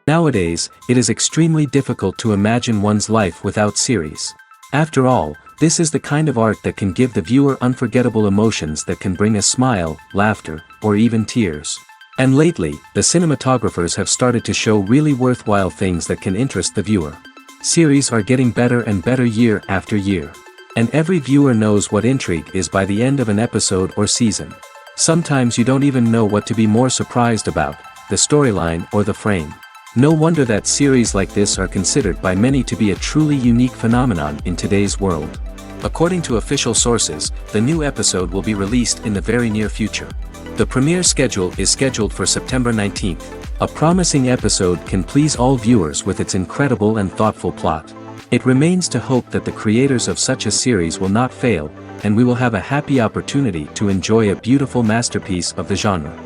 Nowadays, it is extremely difficult to imagine one's life without series. After all, this is the kind of art that can give the viewer unforgettable emotions that can bring a smile, laughter, or even tears. And lately, the cinematographers have started to show really worthwhile things that can interest the viewer. Series are getting better and better year after year. And every viewer knows what intrigue is by the end of an episode or season. Sometimes you don't even know what to be more surprised about, the storyline or the frame. No wonder that series like this are considered by many to be a truly unique phenomenon in today's world. According to official sources, the new episode will be released in the very near future. The premiere schedule is scheduled for September 19th. A promising episode can please all viewers with its incredible and thoughtful plot. It remains to hope that the creators of such a series will not fail, and we will have a happy opportunity to enjoy a beautiful masterpiece of the genre.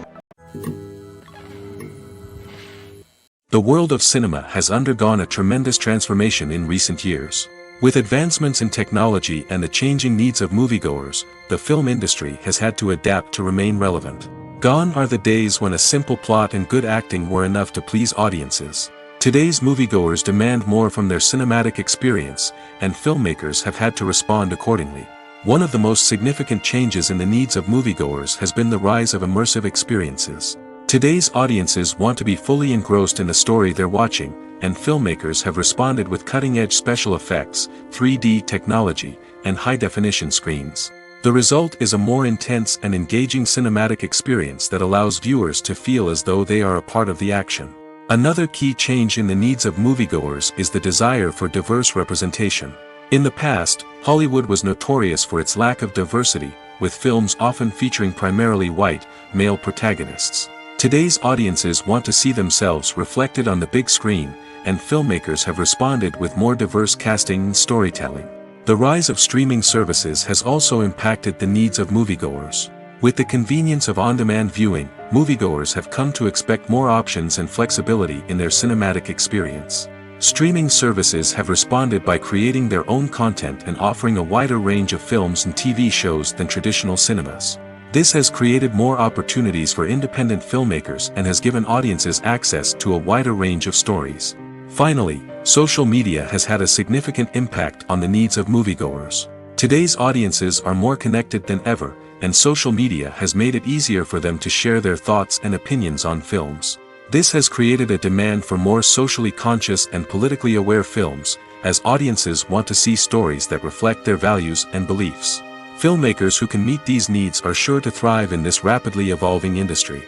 The world of cinema has undergone a tremendous transformation in recent years. With advancements in technology and the changing needs of moviegoers, the film industry has had to adapt to remain relevant. Gone are the days when a simple plot and good acting were enough to please audiences. Today's moviegoers demand more from their cinematic experience, and filmmakers have had to respond accordingly. One of the most significant changes in the needs of moviegoers has been the rise of immersive experiences. Today's audiences want to be fully engrossed in the story they're watching, and filmmakers have responded with cutting-edge special effects, 3D technology, and high-definition screens. The result is a more intense and engaging cinematic experience that allows viewers to feel as though they are a part of the action. Another key change in the needs of moviegoers is the desire for diverse representation. In the past, Hollywood was notorious for its lack of diversity, with films often featuring primarily white, male protagonists. Today's audiences want to see themselves reflected on the big screen, and filmmakers have responded with more diverse casting and storytelling. The rise of streaming services has also impacted the needs of moviegoers. With the convenience of on-demand viewing, moviegoers have come to expect more options and flexibility in their cinematic experience. Streaming services have responded by creating their own content and offering a wider range of films and TV shows than traditional cinemas. This has created more opportunities for independent filmmakers and has given audiences access to a wider range of stories. Finally, social media has had a significant impact on the needs of moviegoers. Today's audiences are more connected than ever, and social media has made it easier for them to share their thoughts and opinions on films. This has created a demand for more socially conscious and politically aware films, as audiences want to see stories that reflect their values and beliefs. Filmmakers who can meet these needs are sure to thrive in this rapidly evolving industry.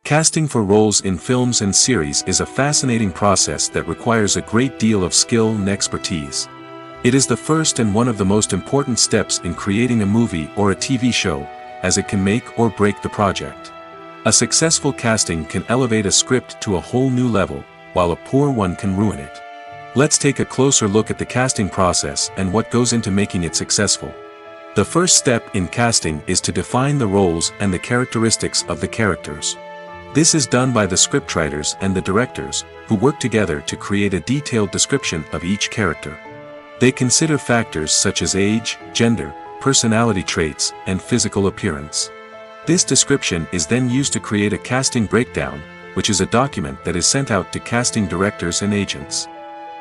Casting for roles in films and series is a fascinating process that requires a great deal of skill and expertise. It is the first and one of the most important steps in creating a movie or a TV show, as it can make or break the project. A successful casting can elevate a script to a whole new level, while a poor one can ruin it. Let's take a closer look at the casting process and what goes into making it successful. The first step in casting is to define the roles and the characteristics of the characters. This is done by the scriptwriters and the directors, who work together to create a detailed description of each character. They consider factors such as age, gender, personality traits, and physical appearance. This description is then used to create a casting breakdown, which is a document that is sent out to casting directors and agents.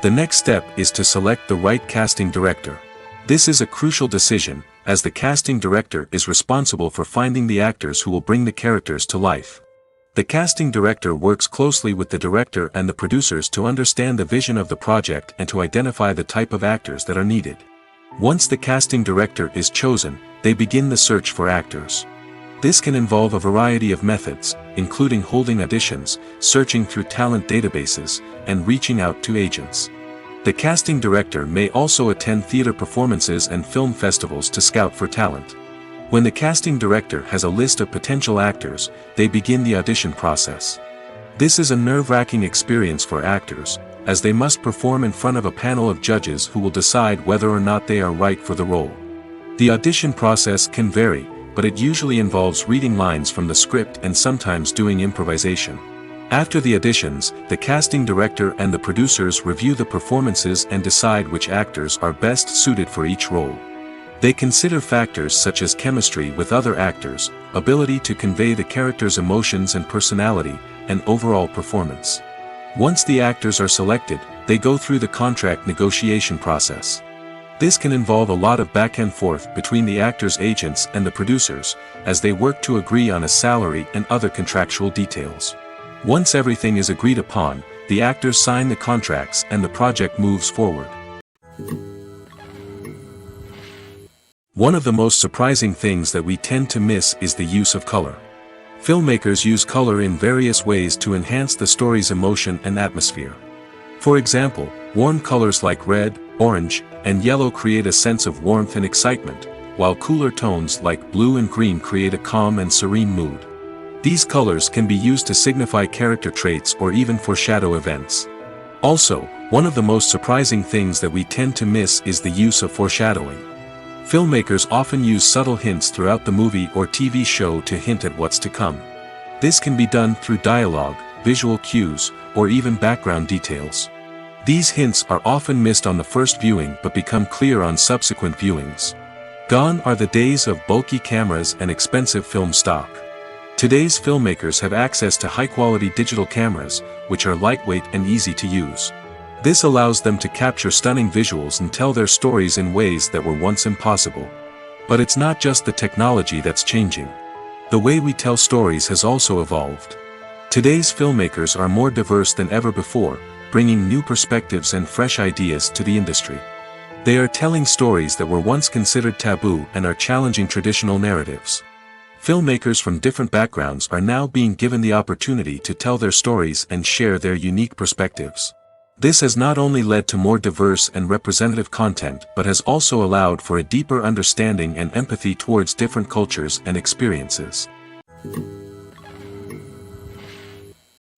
The next step is to select the right casting director. This is a crucial decision, as the casting director is responsible for finding the actors who will bring the characters to life. The casting director works closely with the director and the producers to understand the vision of the project and to identify the type of actors that are needed. Once the casting director is chosen, they begin the search for actors. This can involve a variety of methods, including holding auditions, searching through talent databases, and reaching out to agents. The casting director may also attend theater performances and film festivals to scout for talent. When the casting director has a list of potential actors, they begin the audition process. This is a nerve-wracking experience for actors, as they must perform in front of a panel of judges who will decide whether or not they are right for the role. The audition process can vary, but it usually involves reading lines from the script and sometimes doing improvisation. After the auditions, the casting director and the producers review the performances and decide which actors are best suited for each role. They consider factors such as chemistry with other actors, ability to convey the character's emotions and personality, and overall performance. Once the actors are selected, they go through the contract negotiation process. This can involve a lot of back and forth between the actors' agents and the producers, as they work to agree on a salary and other contractual details. Once everything is agreed upon, the actors sign the contracts and the project moves forward. One of the most surprising things that we tend to miss is the use of color. Filmmakers use color in various ways to enhance the story's emotion and atmosphere. For example, warm colors like red, orange, and yellow create a sense of warmth and excitement, while cooler tones like blue and green create a calm and serene mood. These colors can be used to signify character traits or even foreshadow events. Also, one of the most surprising things that we tend to miss is the use of foreshadowing. Filmmakers often use subtle hints throughout the movie or TV show to hint at what's to come. This can be done through dialogue, visual cues, or even background details. These hints are often missed on the first viewing but become clear on subsequent viewings. Gone are the days of bulky cameras and expensive film stock. Today's filmmakers have access to high-quality digital cameras, which are lightweight and easy to use. This allows them to capture stunning visuals and tell their stories in ways that were once impossible. But it's not just the technology that's changing. The way we tell stories has also evolved. Today's filmmakers are more diverse than ever before, bringing new perspectives and fresh ideas to the industry. They are telling stories that were once considered taboo and are challenging traditional narratives. Filmmakers from different backgrounds are now being given the opportunity to tell their stories and share their unique perspectives. This has not only led to more diverse and representative content but has also allowed for a deeper understanding and empathy towards different cultures and experiences.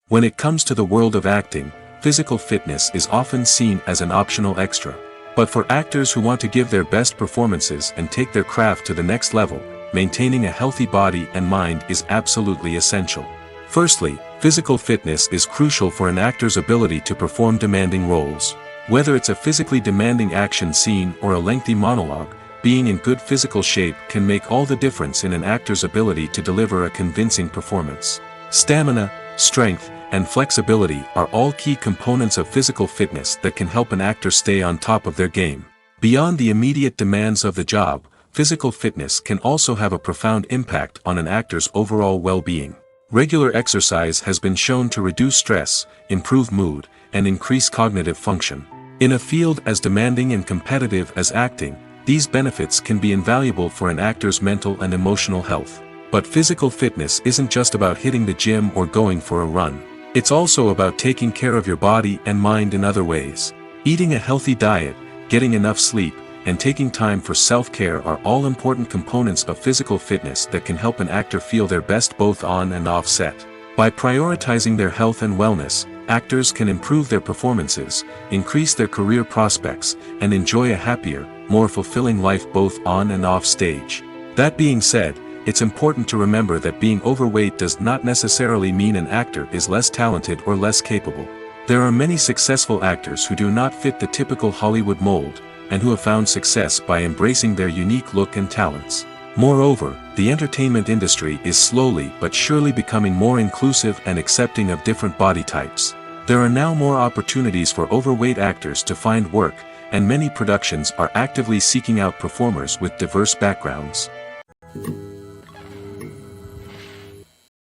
When it comes to the world of acting, physical fitness is often seen as an optional extra. But for actors who want to give their best performances and take their craft to the next level, maintaining a healthy body and mind is absolutely essential. Firstly, physical fitness is crucial for an actor's ability to perform demanding roles. Whether it's a physically demanding action scene or a lengthy monologue, being in good physical shape can make all the difference in an actor's ability to deliver a convincing performance. Stamina, strength, and flexibility are all key components of physical fitness that can help an actor stay on top of their game. Beyond the immediate demands of the job, physical fitness can also have a profound impact on an actor's overall well-being. Regular exercise has been shown to reduce stress, improve mood, and increase cognitive function. In a field as demanding and competitive as acting, these benefits can be invaluable for an actor's mental and emotional health. But physical fitness isn't just about hitting the gym or going for a run. It's also about taking care of your body and mind in other ways. Eating a healthy diet, getting enough sleep, and taking time for self-care are all important components of physical fitness that can help an actor feel their best both on and off set. By prioritizing their health and wellness, actors can improve their performances, increase their career prospects, and enjoy a happier, more fulfilling life both on and off stage. That being said, it's important to remember that being overweight does not necessarily mean an actor is less talented or less capable. There are many successful actors who do not fit the typical Hollywood mold, and who have found success by embracing their unique look and talents. Moreover, the entertainment industry is slowly but surely becoming more inclusive and accepting of different body types. There are now more opportunities for overweight actors to find work, and many productions are actively seeking out performers with diverse backgrounds.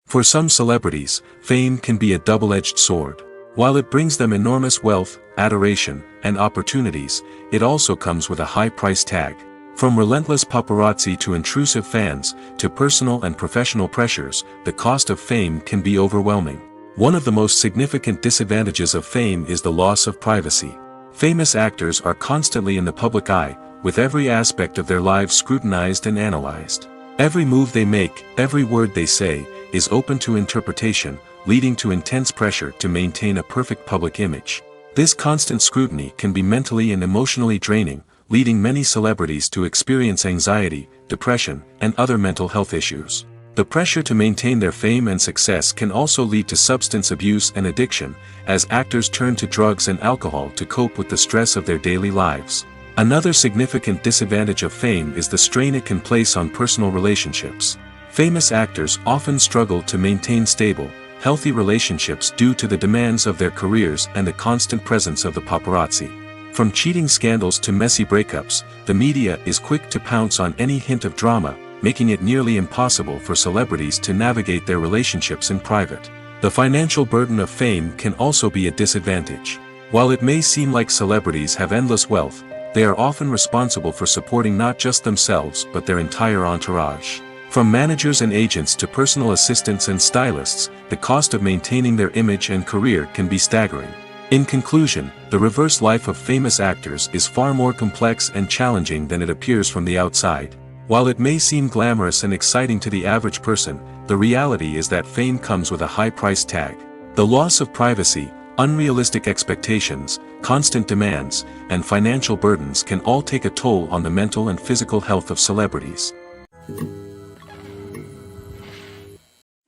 For some celebrities, fame can be a double-edged sword. While it brings them enormous wealth, adoration, and opportunities, it also comes with a high price tag. From relentless paparazzi to intrusive fans, to personal and professional pressures, the cost of fame can be overwhelming. One of the most significant disadvantages of fame is the loss of privacy. Famous actors are constantly in the public eye, with every aspect of their lives scrutinized and analyzed. Every move they make, every word they say, is open to interpretation, leading to intense pressure to maintain a perfect public image. This constant scrutiny can be mentally and emotionally draining, leading many celebrities to experience anxiety, depression, and other mental health issues. The pressure to maintain their fame and success can also lead to substance abuse and addiction, as actors turn to drugs and alcohol to cope with the stress of their daily lives. Another significant disadvantage of fame is the strain it can place on personal relationships. Famous actors often struggle to maintain stable, healthy relationships due to the demands of their careers and the constant presence of the paparazzi. From cheating scandals to messy breakups, the media is quick to pounce on any hint of drama, making it nearly impossible for celebrities to navigate their relationships in private. The financial burden of fame can also be a disadvantage. While it may seem like celebrities have endless wealth, they are often responsible for supporting not just themselves but their entire entourage. From managers and agents to personal assistants and stylists, the cost of maintaining their image and career can be staggering. In conclusion, the reverse life of famous actors is far more complex and challenging than it appears from the outside. While it may seem glamorous and exciting to the average person, the reality is that fame comes with a high price tag. The loss of privacy, unrealistic expectations, constant demands, and financial burdens can all take a toll on the mental and physical health of celebrities.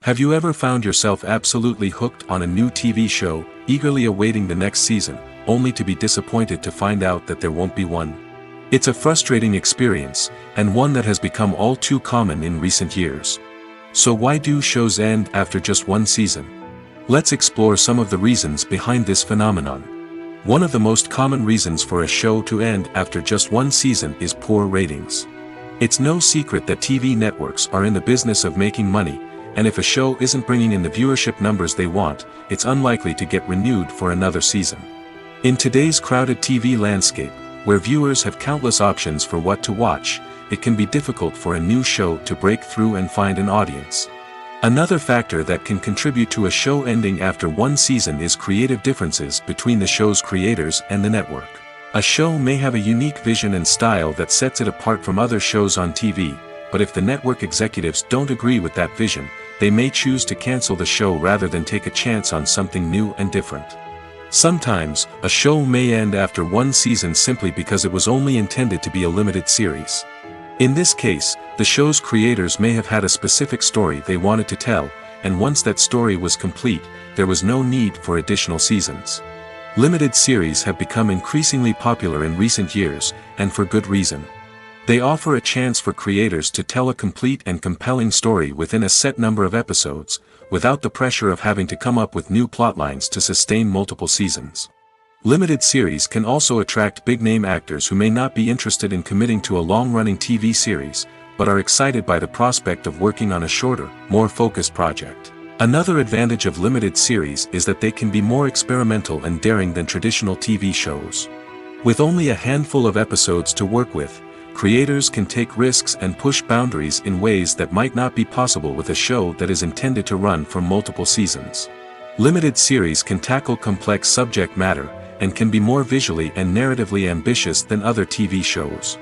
Have you ever found yourself absolutely hooked on a new TV show, eagerly awaiting the next season, only to be disappointed to find out that there won't be one? It's a frustrating experience, and one that has become all too common in recent years. So why do shows end after just one season? Let's explore some of the reasons behind this phenomenon. One of the most common reasons for a show to end after just one season is poor ratings. It's no secret that TV networks are in the business of making money, and if a show isn't bringing in the viewership numbers they want, it's unlikely to get renewed for another season. In today's crowded TV landscape, where viewers have countless options for what to watch, it can be difficult for a new show to break through and find an audience. Another factor that can contribute to a show ending after one season is creative differences between the show's creators and the network. A show may have a unique vision and style that sets it apart from other shows on TV, but if the network executives don't agree with that vision, they may choose to cancel the show rather than take a chance on something new and different. Sometimes, a show may end after one season simply because it was only intended to be a limited series. In this case, the show's creators may have had a specific story they wanted to tell, and once that story was complete, there was no need for additional seasons. Limited series have become increasingly popular in recent years, and for good reason. They offer a chance for creators to tell a complete and compelling story within a set number of episodes, without the pressure of having to come up with new plotlines to sustain multiple seasons. Limited series can also attract big-name actors who may not be interested in committing to a long-running TV series, but are excited by the prospect of working on a shorter, more focused project. Another advantage of limited series is that they can be more experimental and daring than traditional TV shows. With only a handful of episodes to work with, creators can take risks and push boundaries in ways that might not be possible with a show that is intended to run for multiple seasons. Limited series can tackle complex subject matter, and can be more visually and narratively ambitious than other TV shows.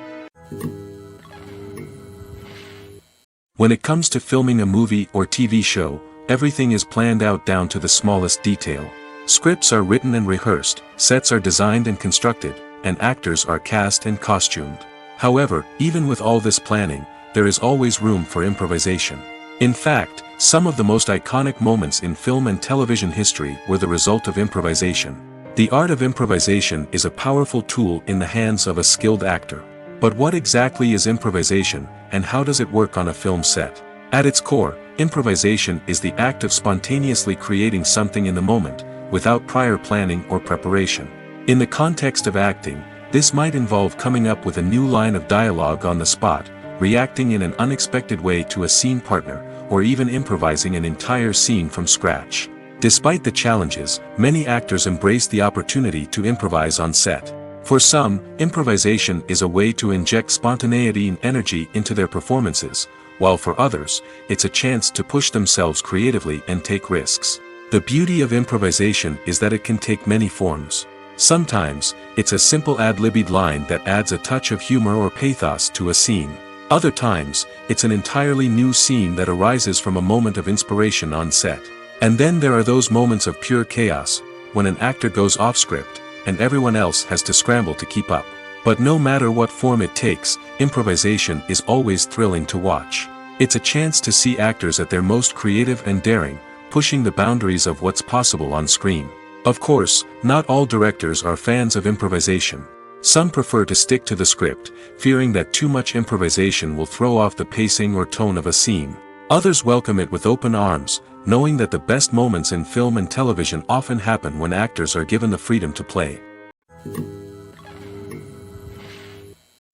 When it comes to filming a movie or TV show, everything is planned out down to the smallest detail. Scripts are written and rehearsed, sets are designed and constructed, and actors are cast and costumed. However, even with all this planning, there is always room for improvisation. In fact, some of the most iconic moments in film and television history were the result of improvisation. The art of improvisation is a powerful tool in the hands of a skilled actor. But what exactly is improvisation, and how does it work on a film set? At its core, improvisation is the act of spontaneously creating something in the moment, without prior planning or preparation. In the context of acting, this might involve coming up with a new line of dialogue on the spot, reacting in an unexpected way to a scene partner, or even improvising an entire scene from scratch. Despite the challenges, many actors embrace the opportunity to improvise on set. For some, improvisation is a way to inject spontaneity and energy into their performances, while for others, it's a chance to push themselves creatively and take risks. The beauty of improvisation is that it can take many forms. Sometimes, it's a simple ad-libbed line that adds a touch of humor or pathos to a scene. Other times, it's an entirely new scene that arises from a moment of inspiration on set. And then there are those moments of pure chaos, when an actor goes off script, and everyone else has to scramble to keep up. But no matter what form it takes, improvisation is always thrilling to watch. It's a chance to see actors at their most creative and daring, pushing the boundaries of what's possible on screen. Of course, not all directors are fans of improvisation. Some prefer to stick to the script, fearing that too much improvisation will throw off the pacing or tone of a scene. Others welcome it with open arms, knowing that the best moments in film and television often happen when actors are given the freedom to play.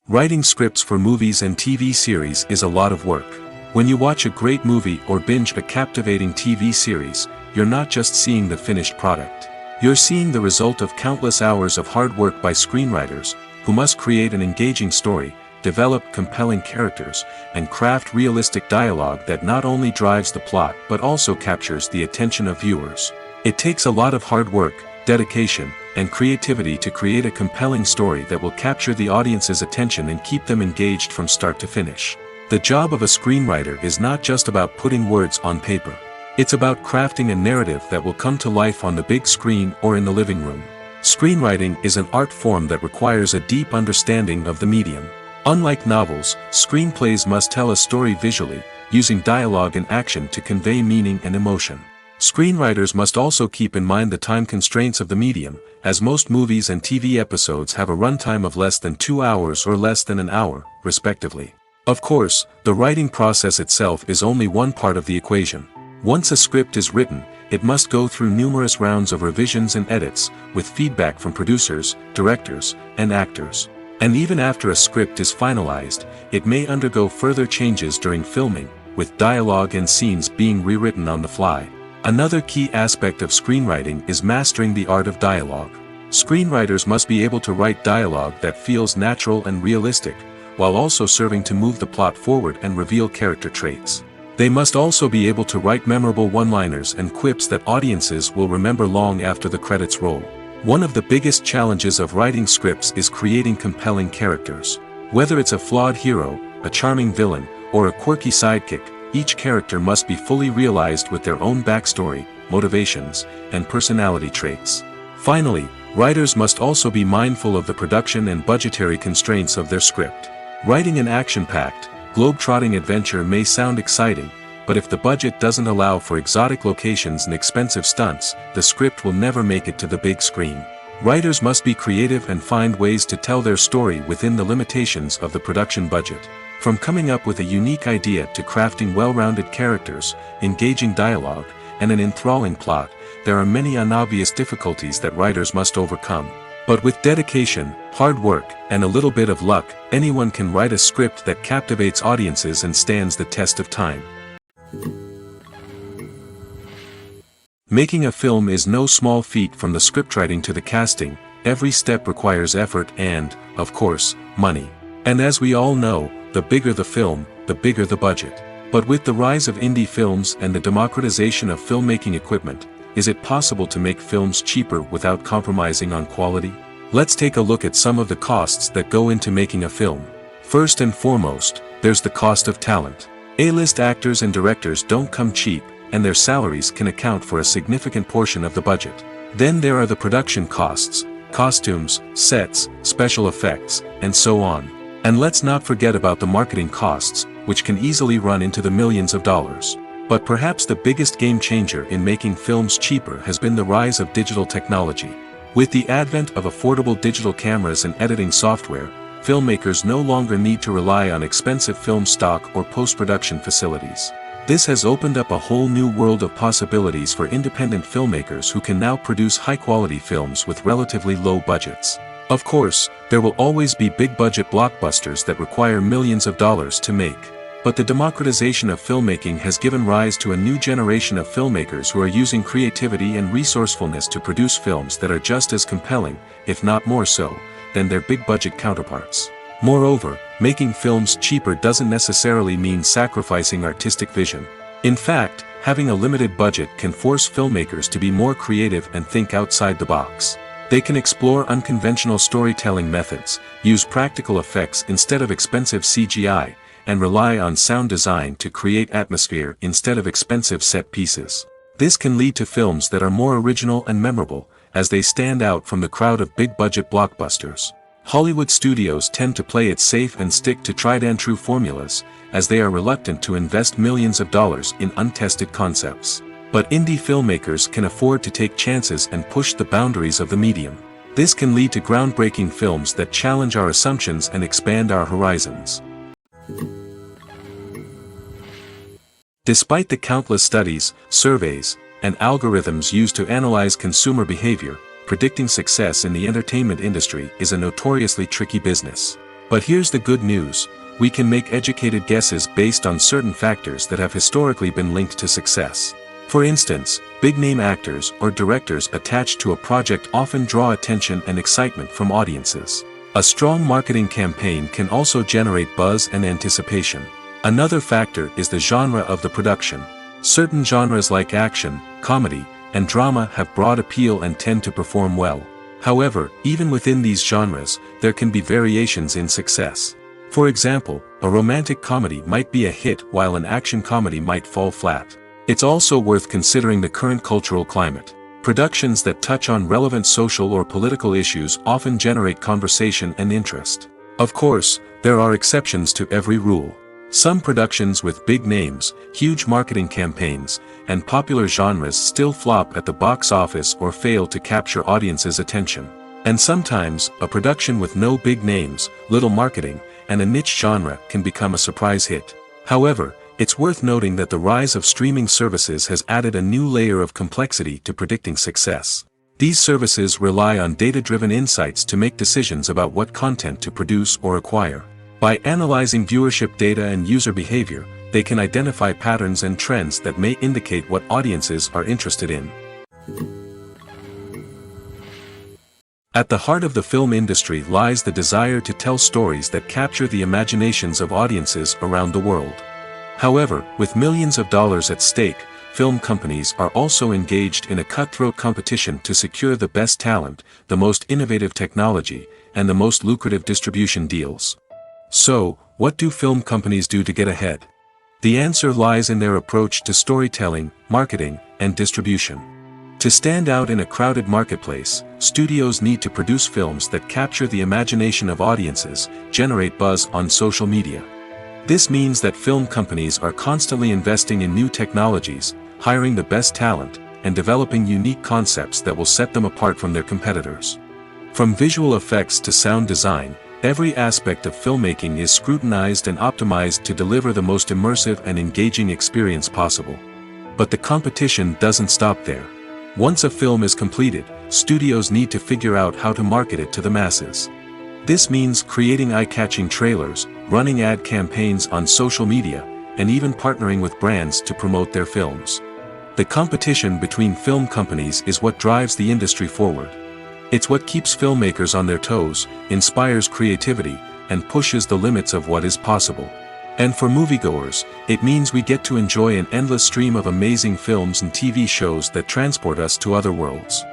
Writing scripts for movies and TV series is a lot of work. When you watch a great movie or binge a captivating TV series, you're not just seeing the finished product. You're seeing the result of countless hours of hard work by screenwriters, who must create an engaging story, develop compelling characters, and craft realistic dialogue that not only drives the plot but also captures the attention of viewers. It takes a lot of hard work, dedication, and creativity to create a compelling story that will capture the audience's attention and keep them engaged from start to finish. The job of a screenwriter is not just about putting words on paper. It's about crafting a narrative that will come to life on the big screen or in the living room. Screenwriting is an art form that requires a deep understanding of the medium. Unlike novels, screenplays must tell a story visually, using dialogue and action to convey meaning and emotion. Screenwriters must also keep in mind the time constraints of the medium, as most movies and TV episodes have a runtime of less than 2 hours or less than an hour, respectively. Of course, the writing process itself is only one part of the equation. Once a script is written, it must go through numerous rounds of revisions and edits, with feedback from producers, directors, and actors. And even after a script is finalized, it may undergo further changes during filming, with dialogue and scenes being rewritten on the fly. Another key aspect of screenwriting is mastering the art of dialogue. Screenwriters must be able to write dialogue that feels natural and realistic, while also serving to move the plot forward and reveal character traits. They must also be able to write memorable one-liners and quips that audiences will remember long after the credits roll. One of the biggest challenges of writing scripts is creating compelling characters. Whether it's a flawed hero, a charming villain, or a quirky sidekick, each character must be fully realized with their own backstory, motivations, and personality traits. Finally, writers must also be mindful of the production and budgetary constraints of their script. Writing an action-packed, globe-trotting adventure may sound exciting, but if the budget doesn't allow for exotic locations and expensive stunts, the script will never make it to the big screen. Writers must be creative and find ways to tell their story within the limitations of the production budget. From coming up with a unique idea to crafting well-rounded characters, engaging dialogue, and an enthralling plot, there are many unobvious difficulties that writers must overcome. But with dedication, hard work, and a little bit of luck, anyone can write a script that captivates audiences and stands the test of time. Making a film is no small feat. From the scriptwriting to the casting, every step requires effort and, of course, money. And as we all know, the bigger the film, the bigger the budget. But with the rise of indie films and the democratization of filmmaking equipment, is it possible to make films cheaper without compromising on quality? Let's take a look at some of the costs that go into making a film. First and foremost, there's the cost of talent. A-list actors and directors don't come cheap, and their salaries can account for a significant portion of the budget. Then there are the production costs, costumes, sets, special effects, and so on. And let's not forget about the marketing costs, which can easily run into the millions of dollars. But perhaps the biggest game changer in making films cheaper has been the rise of digital technology. With the advent of affordable digital cameras and editing software, filmmakers no longer need to rely on expensive film stock or post-production facilities. This has opened up a whole new world of possibilities for independent filmmakers who can now produce high-quality films with relatively low budgets. Of course, there will always be big-budget blockbusters that require millions of dollars to make. But the democratization of filmmaking has given rise to a new generation of filmmakers who are using creativity and resourcefulness to produce films that are just as compelling, if not more so, than their big-budget counterparts. Moreover, making films cheaper doesn't necessarily mean sacrificing artistic vision. In fact, having a limited budget can force filmmakers to be more creative and think outside the box. They can explore unconventional storytelling methods, use practical effects instead of expensive CGI, and rely on sound design to create atmosphere instead of expensive set pieces. This can lead to films that are more original and memorable, as they stand out from the crowd of big-budget blockbusters. Hollywood studios tend to play it safe and stick to tried-and-true formulas, as they are reluctant to invest millions of dollars in untested concepts. But indie filmmakers can afford to take chances and push the boundaries of the medium. This can lead to groundbreaking films that challenge our assumptions and expand our horizons. Despite the countless studies, surveys, and algorithms used to analyze consumer behavior, predicting success in the entertainment industry is a notoriously tricky business. But here's the good news: we can make educated guesses based on certain factors that have historically been linked to success. For instance, big-name actors or directors attached to a project often draw attention and excitement from audiences. A strong marketing campaign can also generate buzz and anticipation. Another factor is the genre of the production. Certain genres like action, comedy, and drama have broad appeal and tend to perform well. However, even within these genres, there can be variations in success. For example, a romantic comedy might be a hit while an action comedy might fall flat. It's also worth considering the current cultural climate. Productions that touch on relevant social or political issues often generate conversation and interest. Of course, there are exceptions to every rule. Some productions with big names, huge marketing campaigns, and popular genres still flop at the box office or fail to capture audiences' attention. And sometimes, a production with no big names, little marketing, and a niche genre can become a surprise hit. However, it's worth noting that the rise of streaming services has added a new layer of complexity to predicting success. These services rely on data-driven insights to make decisions about what content to produce or acquire. By analyzing viewership data and user behavior, they can identify patterns and trends that may indicate what audiences are interested in. At the heart of the film industry lies the desire to tell stories that capture the imaginations of audiences around the world. However, with millions of dollars at stake, film companies are also engaged in a cutthroat competition to secure the best talent, the most innovative technology, and the most lucrative distribution deals. So, what do film companies do to get ahead? The answer lies in their approach to storytelling, marketing, and distribution. To stand out in a crowded marketplace, studios need to produce films that capture the imagination of audiences, generate buzz on social media. This means that film companies are constantly investing in new technologies, hiring the best talent, and developing unique concepts that will set them apart from their competitors. From visual effects to sound design, every aspect of filmmaking is scrutinized and optimized to deliver the most immersive and engaging experience possible. But the competition doesn't stop there. Once a film is completed, studios need to figure out how to market it to the masses. This means creating eye-catching trailers, running ad campaigns on social media, and even partnering with brands to promote their films. The competition between film companies is what drives the industry forward. It's what keeps filmmakers on their toes, inspires creativity, and pushes the limits of what is possible. And for moviegoers, it means we get to enjoy an endless stream of amazing films and TV shows that transport us to other worlds.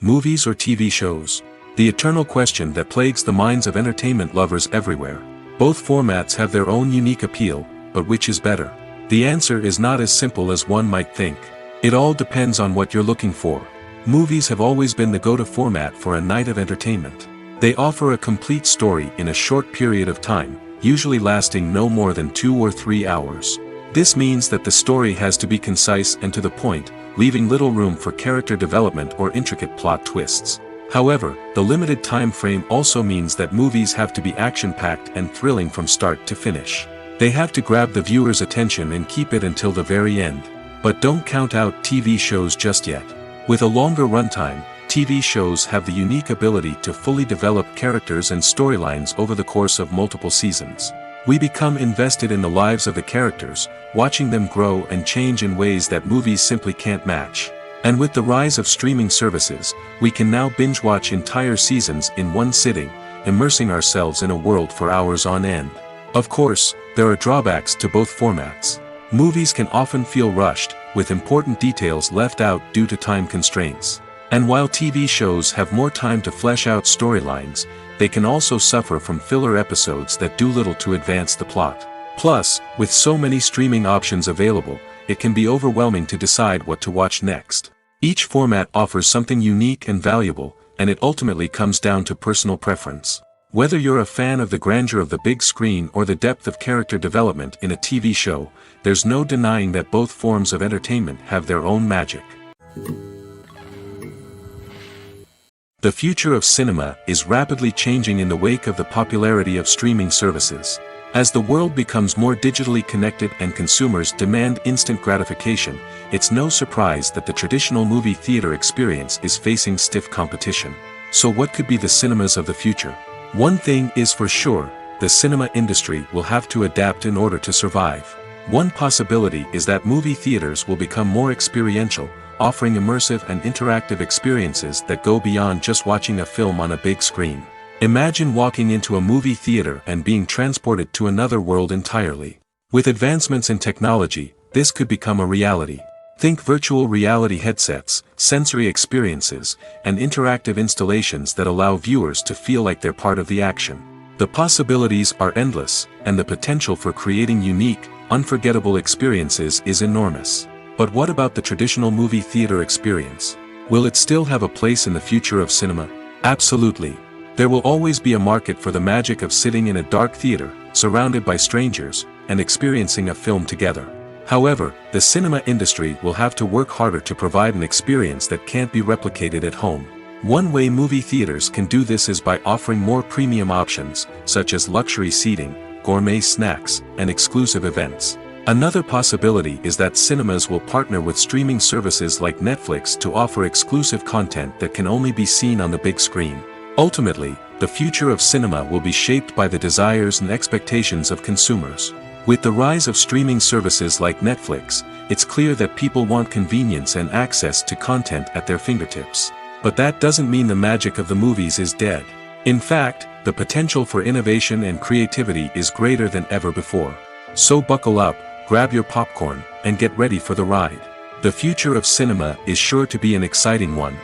Movies or TV shows? The eternal question that plagues the minds of entertainment lovers everywhere. Both formats have their own unique appeal, but which is better? The answer is not as simple as one might think. It all depends on what you're looking for. Movies have always been the go-to format for a night of entertainment. They offer a complete story in a short period of time, usually lasting no more than 2 or 3 hours. This means that the story has to be concise and to the point, leaving little room for character development or intricate plot twists. However, the limited time frame also means that movies have to be action-packed and thrilling from start to finish. They have to grab the viewer's attention and keep it until the very end. But don't count out TV shows just yet. With a longer runtime, TV shows have the unique ability to fully develop characters and storylines over the course of multiple seasons. We become invested in the lives of the characters, watching them grow and change in ways that movies simply can't match. And with the rise of streaming services, we can now binge-watch entire seasons in one sitting, immersing ourselves in a world for hours on end. Of course, there are drawbacks to both formats. Movies can often feel rushed, with important details left out due to time constraints. And while TV shows have more time to flesh out storylines, they can also suffer from filler episodes that do little to advance the plot. Plus, with so many streaming options available, it can be overwhelming to decide what to watch next. Each format offers something unique and valuable, and it ultimately comes down to personal preference. Whether you're a fan of the grandeur of the big screen or the depth of character development in a TV show, there's no denying that both forms of entertainment have their own magic. The future of cinema is rapidly changing in the wake of the popularity of streaming services. As the world becomes more digitally connected and consumers demand instant gratification, it's no surprise that the traditional movie theater experience is facing stiff competition. So what could be the cinemas of the future? One thing is for sure, the cinema industry will have to adapt in order to survive. One possibility is that movie theaters will become more experiential, offering immersive and interactive experiences that go beyond just watching a film on a big screen. Imagine walking into a movie theater and being transported to another world entirely. With advancements in technology, this could become a reality. Think virtual reality headsets, sensory experiences, and interactive installations that allow viewers to feel like they're part of the action. The possibilities are endless, and the potential for creating unique, unforgettable experiences is enormous. But what about the traditional movie theater experience? Will it still have a place in the future of cinema? Absolutely. There will always be a market for the magic of sitting in a dark theater, surrounded by strangers, and experiencing a film together. However, the cinema industry will have to work harder to provide an experience that can't be replicated at home. One way movie theaters can do this is by offering more premium options, such as luxury seating, gourmet snacks, and exclusive events. Another possibility is that cinemas will partner with streaming services like Netflix to offer exclusive content that can only be seen on the big screen. Ultimately, the future of cinema will be shaped by the desires and expectations of consumers. With the rise of streaming services like Netflix, it's clear that people want convenience and access to content at their fingertips. But that doesn't mean the magic of the movies is dead. In fact, the potential for innovation and creativity is greater than ever before. So buckle up, grab your popcorn, and get ready for the ride. The future of cinema is sure to be an exciting one.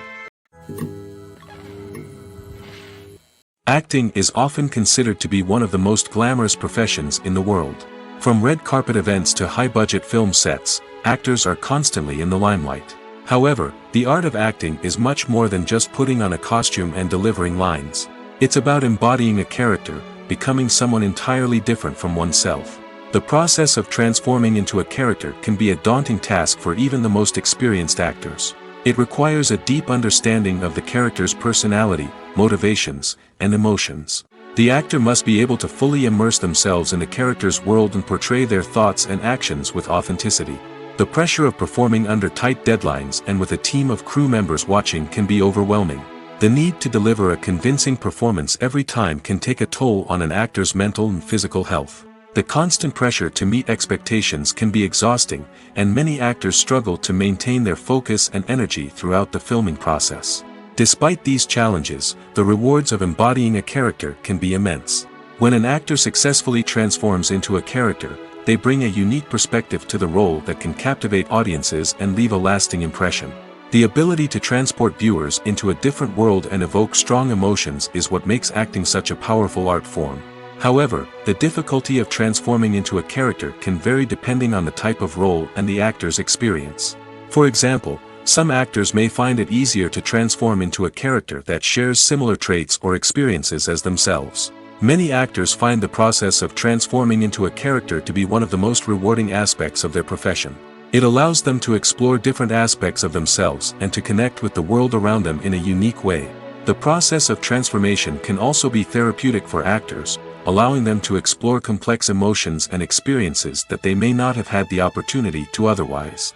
Acting is often considered to be one of the most glamorous professions in the world. From red carpet events to high-budget film sets, actors are constantly in the limelight. However, the art of acting is much more than just putting on a costume and delivering lines. It's about embodying a character, becoming someone entirely different from oneself. The process of transforming into a character can be a daunting task for even the most experienced actors. It requires a deep understanding of the character's personality, motivations, and emotions. The actor must be able to fully immerse themselves in the character's world and portray their thoughts and actions with authenticity. The pressure of performing under tight deadlines and with a team of crew members watching can be overwhelming. The need to deliver a convincing performance every time can take a toll on an actor's mental and physical health. The constant pressure to meet expectations can be exhausting, and many actors struggle to maintain their focus and energy throughout the filming process. Despite these challenges, the rewards of embodying a character can be immense. When an actor successfully transforms into a character, they bring a unique perspective to the role that can captivate audiences and leave a lasting impression. The ability to transport viewers into a different world and evoke strong emotions is what makes acting such a powerful art form. However, the difficulty of transforming into a character can vary depending on the type of role and the actor's experience. For example, some actors may find it easier to transform into a character that shares similar traits or experiences as themselves. Many actors find the process of transforming into a character to be one of the most rewarding aspects of their profession. It allows them to explore different aspects of themselves and to connect with the world around them in a unique way. The process of transformation can also be therapeutic for actors, allowing them to explore complex emotions and experiences that they may not have had the opportunity to otherwise.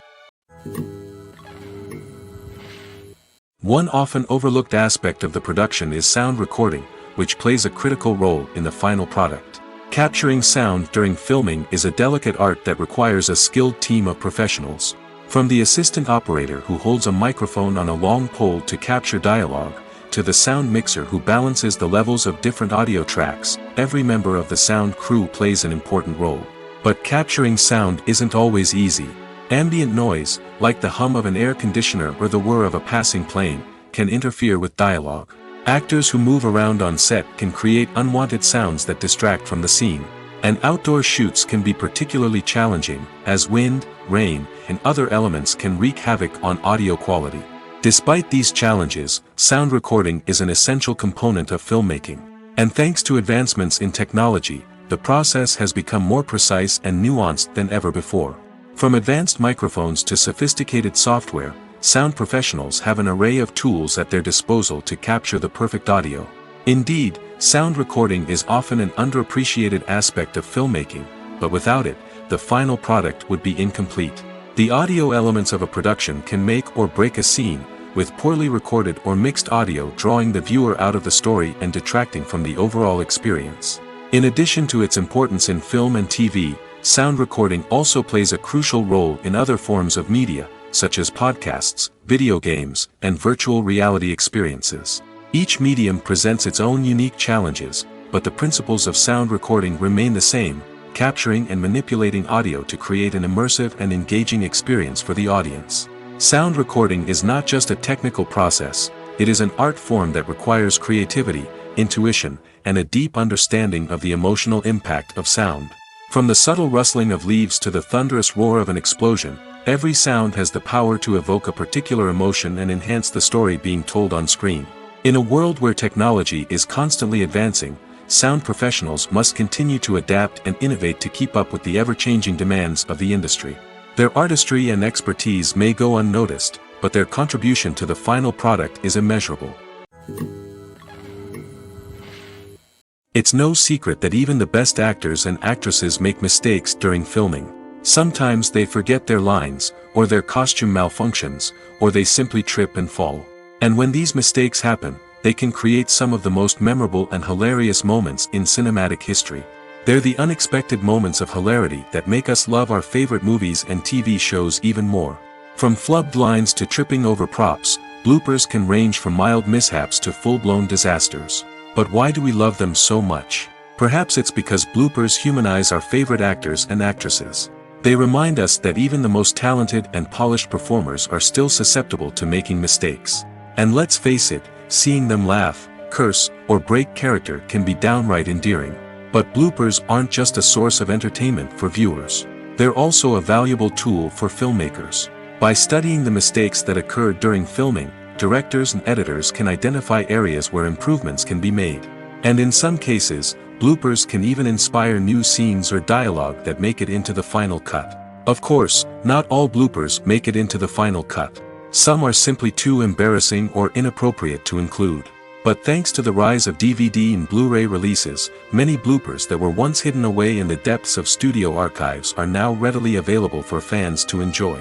One often overlooked aspect of the production is sound recording, which plays a critical role in the final product. Capturing sound during filming is a delicate art that requires a skilled team of professionals. From the assistant operator who holds a microphone on a long pole to capture dialogue, to the sound mixer who balances the levels of different audio tracks, every member of the sound crew plays an important role. But capturing sound isn't always easy. Ambient noise, like the hum of an air conditioner or the whir of a passing plane, can interfere with dialogue. Actors who move around on set can create unwanted sounds that distract from the scene. And outdoor shoots can be particularly challenging, as wind, rain, and other elements can wreak havoc on audio quality. Despite these challenges, sound recording is an essential component of filmmaking. And thanks to advancements in technology, the process has become more precise and nuanced than ever before. From advanced microphones to sophisticated software, sound professionals have an array of tools at their disposal to capture the perfect audio. Indeed, sound recording is often an underappreciated aspect of filmmaking, but without it, the final product would be incomplete. The audio elements of a production can make or break a scene, with poorly recorded or mixed audio drawing the viewer out of the story and detracting from the overall experience. In addition to its importance in film and TV, sound recording also plays a crucial role in other forms of media, such as podcasts, video games, and virtual reality experiences. Each medium presents its own unique challenges, but the principles of sound recording remain the same, capturing and manipulating audio to create an immersive and engaging experience for the audience. Sound recording is not just a technical process, it is an art form that requires creativity, intuition, and a deep understanding of the emotional impact of sound. From the subtle rustling of leaves to the thunderous roar of an explosion, every sound has the power to evoke a particular emotion and enhance the story being told on screen. In a world where technology is constantly advancing, sound professionals must continue to adapt and innovate to keep up with the ever-changing demands of the industry. Their artistry and expertise may go unnoticed, but their contribution to the final product is immeasurable. It's no secret that even the best actors and actresses make mistakes during filming. Sometimes they forget their lines, or their costume malfunctions, or they simply trip and fall. And when these mistakes happen, they can create some of the most memorable and hilarious moments in cinematic history. They're the unexpected moments of hilarity that make us love our favorite movies and TV shows even more. From flubbed lines to tripping over props, bloopers can range from mild mishaps to full-blown disasters. But why do we love them so much? Perhaps it's because bloopers humanize our favorite actors and actresses. They remind us that even the most talented and polished performers are still susceptible to making mistakes. And let's face it, seeing them laugh, curse, or break character can be downright endearing. But bloopers aren't just a source of entertainment for viewers. They're also a valuable tool for filmmakers. By studying the mistakes that occur during filming, directors and editors can identify areas where improvements can be made. And in some cases, bloopers can even inspire new scenes or dialogue that make it into the final cut. Of course, not all bloopers make it into the final cut. Some are simply too embarrassing or inappropriate to include. But thanks to the rise of DVD and Blu-ray releases, many bloopers that were once hidden away in the depths of studio archives are now readily available for fans to enjoy.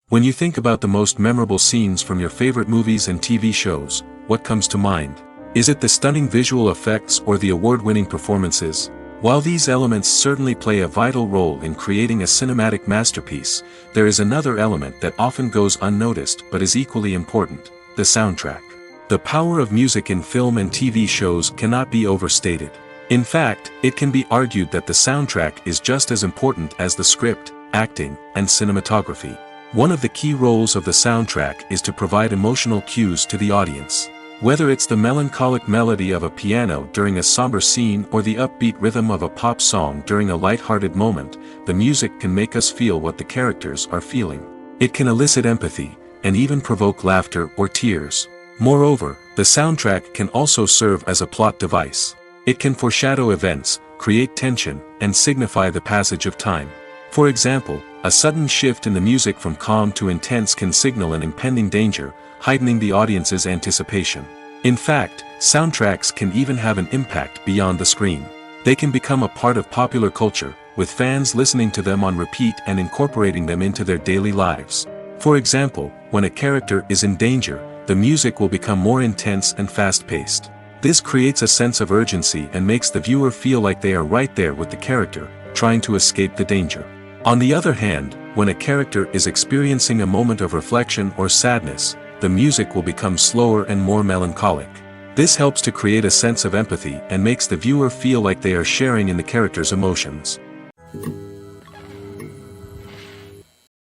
When you think about the most memorable scenes from your favorite movies and TV shows, what comes to mind? Is it the stunning visual effects or the award-winning performances? While these elements certainly play a vital role in creating a cinematic masterpiece, there is another element that often goes unnoticed but is equally important: the soundtrack. The power of music in film and TV shows cannot be overstated. In fact, it can be argued that the soundtrack is just as important as the script, acting, and cinematography. One of the key roles of the soundtrack is to provide emotional cues to the audience. Whether it's the melancholic melody of a piano during a somber scene or the upbeat rhythm of a pop song during a light-hearted moment, the music can make us feel what the characters are feeling. It can elicit empathy, and even provoke laughter or tears. Moreover, the soundtrack can also serve as a plot device. It can foreshadow events, create tension, and signify the passage of time. For example, a sudden shift in the music from calm to intense can signal an impending danger, heightening the audience's anticipation. In fact, soundtracks can even have an impact beyond the screen. They can become a part of popular culture, with fans listening to them on repeat and incorporating them into their daily lives. For example, when a character is in danger, the music will become more intense and fast-paced. This creates a sense of urgency and makes the viewer feel like they are right there with the character, trying to escape the danger. On the other hand, when a character is experiencing a moment of reflection or sadness, the music will become slower and more melancholic. This helps to create a sense of empathy and makes the viewer feel like they are sharing in the character's emotions.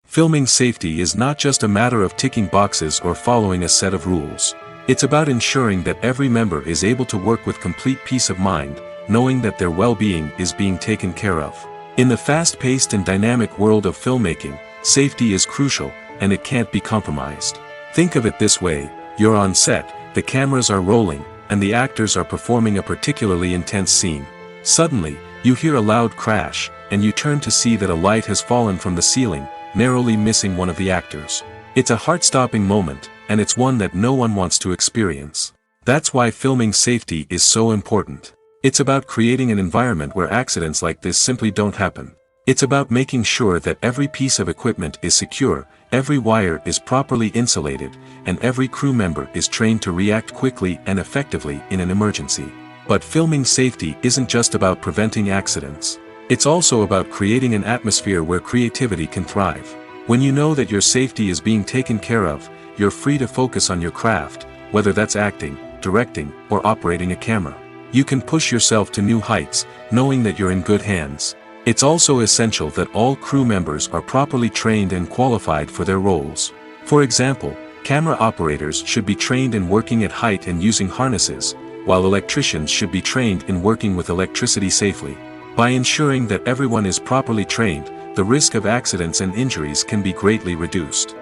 Filming safety is not just a matter of ticking boxes or following a set of rules. It's about ensuring that every member is able to work with complete peace of mind, knowing that their well-being is being taken care of. In the fast-paced and dynamic world of filmmaking, safety is crucial, and it can't be compromised. Think of it this way: you're on set, the cameras are rolling, and the actors are performing a particularly intense scene. Suddenly, you hear a loud crash, and you turn to see that a light has fallen from the ceiling, narrowly missing one of the actors. It's a heart-stopping moment, and it's one that no one wants to experience. That's why filming safety is so important. It's about creating an environment where accidents like this simply don't happen. It's about making sure that every piece of equipment is secure, every wire is properly insulated, and every crew member is trained to react quickly and effectively in an emergency. But filming safety isn't just about preventing accidents. It's also about creating an atmosphere where creativity can thrive. When you know that your safety is being taken care of, you're free to focus on your craft, whether that's acting, directing, or operating a camera. You can push yourself to new heights, knowing that you're in good hands. It's also essential that all crew members are properly trained and qualified for their roles. For example, camera operators should be trained in working at height and using harnesses, while electricians should be trained in working with electricity safely. By ensuring that everyone is properly trained, the risk of accidents and injuries can be greatly reduced.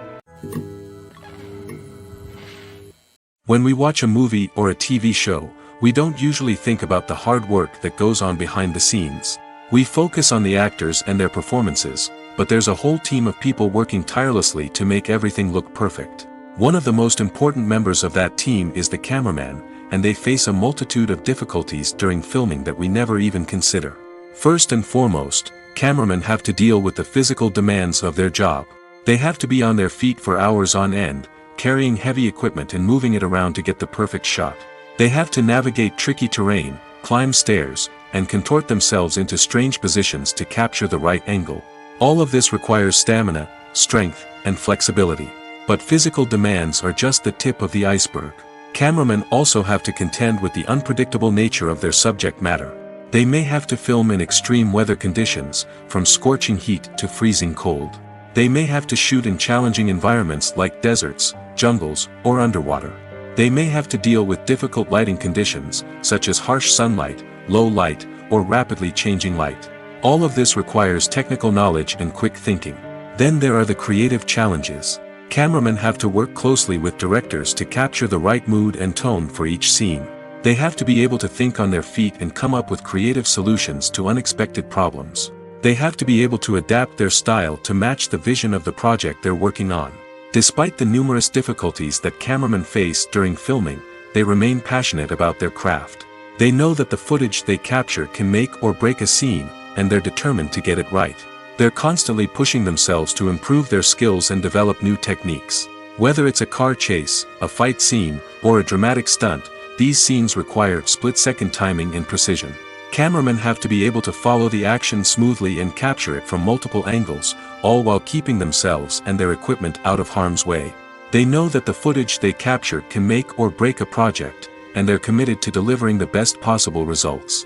When we watch a movie or a TV show, we don't usually think about the hard work that goes on behind the scenes. We focus on the actors and their performances, but there's a whole team of people working tirelessly to make everything look perfect. One of the most important members of that team is the cameraman, and they face a multitude of difficulties during filming that we never even consider. First and foremost, cameramen have to deal with the physical demands of their job. They have to be on their feet for hours on end, carrying heavy equipment and moving it around to get the perfect shot. They have to navigate tricky terrain, climb stairs, and contort themselves into strange positions to capture the right angle. All of this requires stamina, strength, and flexibility. But physical demands are just the tip of the iceberg. Cameramen also have to contend with the unpredictable nature of their subject matter. They may have to film in extreme weather conditions, from scorching heat to freezing cold. They may have to shoot in challenging environments like deserts, jungles, or underwater. They may have to deal with difficult lighting conditions, such as harsh sunlight, low light, or rapidly changing light. All of this requires technical knowledge and quick thinking. Then there are the creative challenges. Cameramen have to work closely with directors to capture the right mood and tone for each scene. They have to be able to think on their feet and come up with creative solutions to unexpected problems. They have to be able to adapt their style to match the vision of the project they're working on. Despite the numerous difficulties that cameramen face during filming, they remain passionate about their craft. They know that the footage they capture can make or break a scene, and they're determined to get it right. They're constantly pushing themselves to improve their skills and develop new techniques. Whether it's a car chase, a fight scene, or a dramatic stunt, these scenes require split-second timing and precision. Cameramen have to be able to follow the action smoothly and capture it from multiple angles, all while keeping themselves and their equipment out of harm's way. They know that the footage they capture can make or break a project, and they're committed to delivering the best possible results.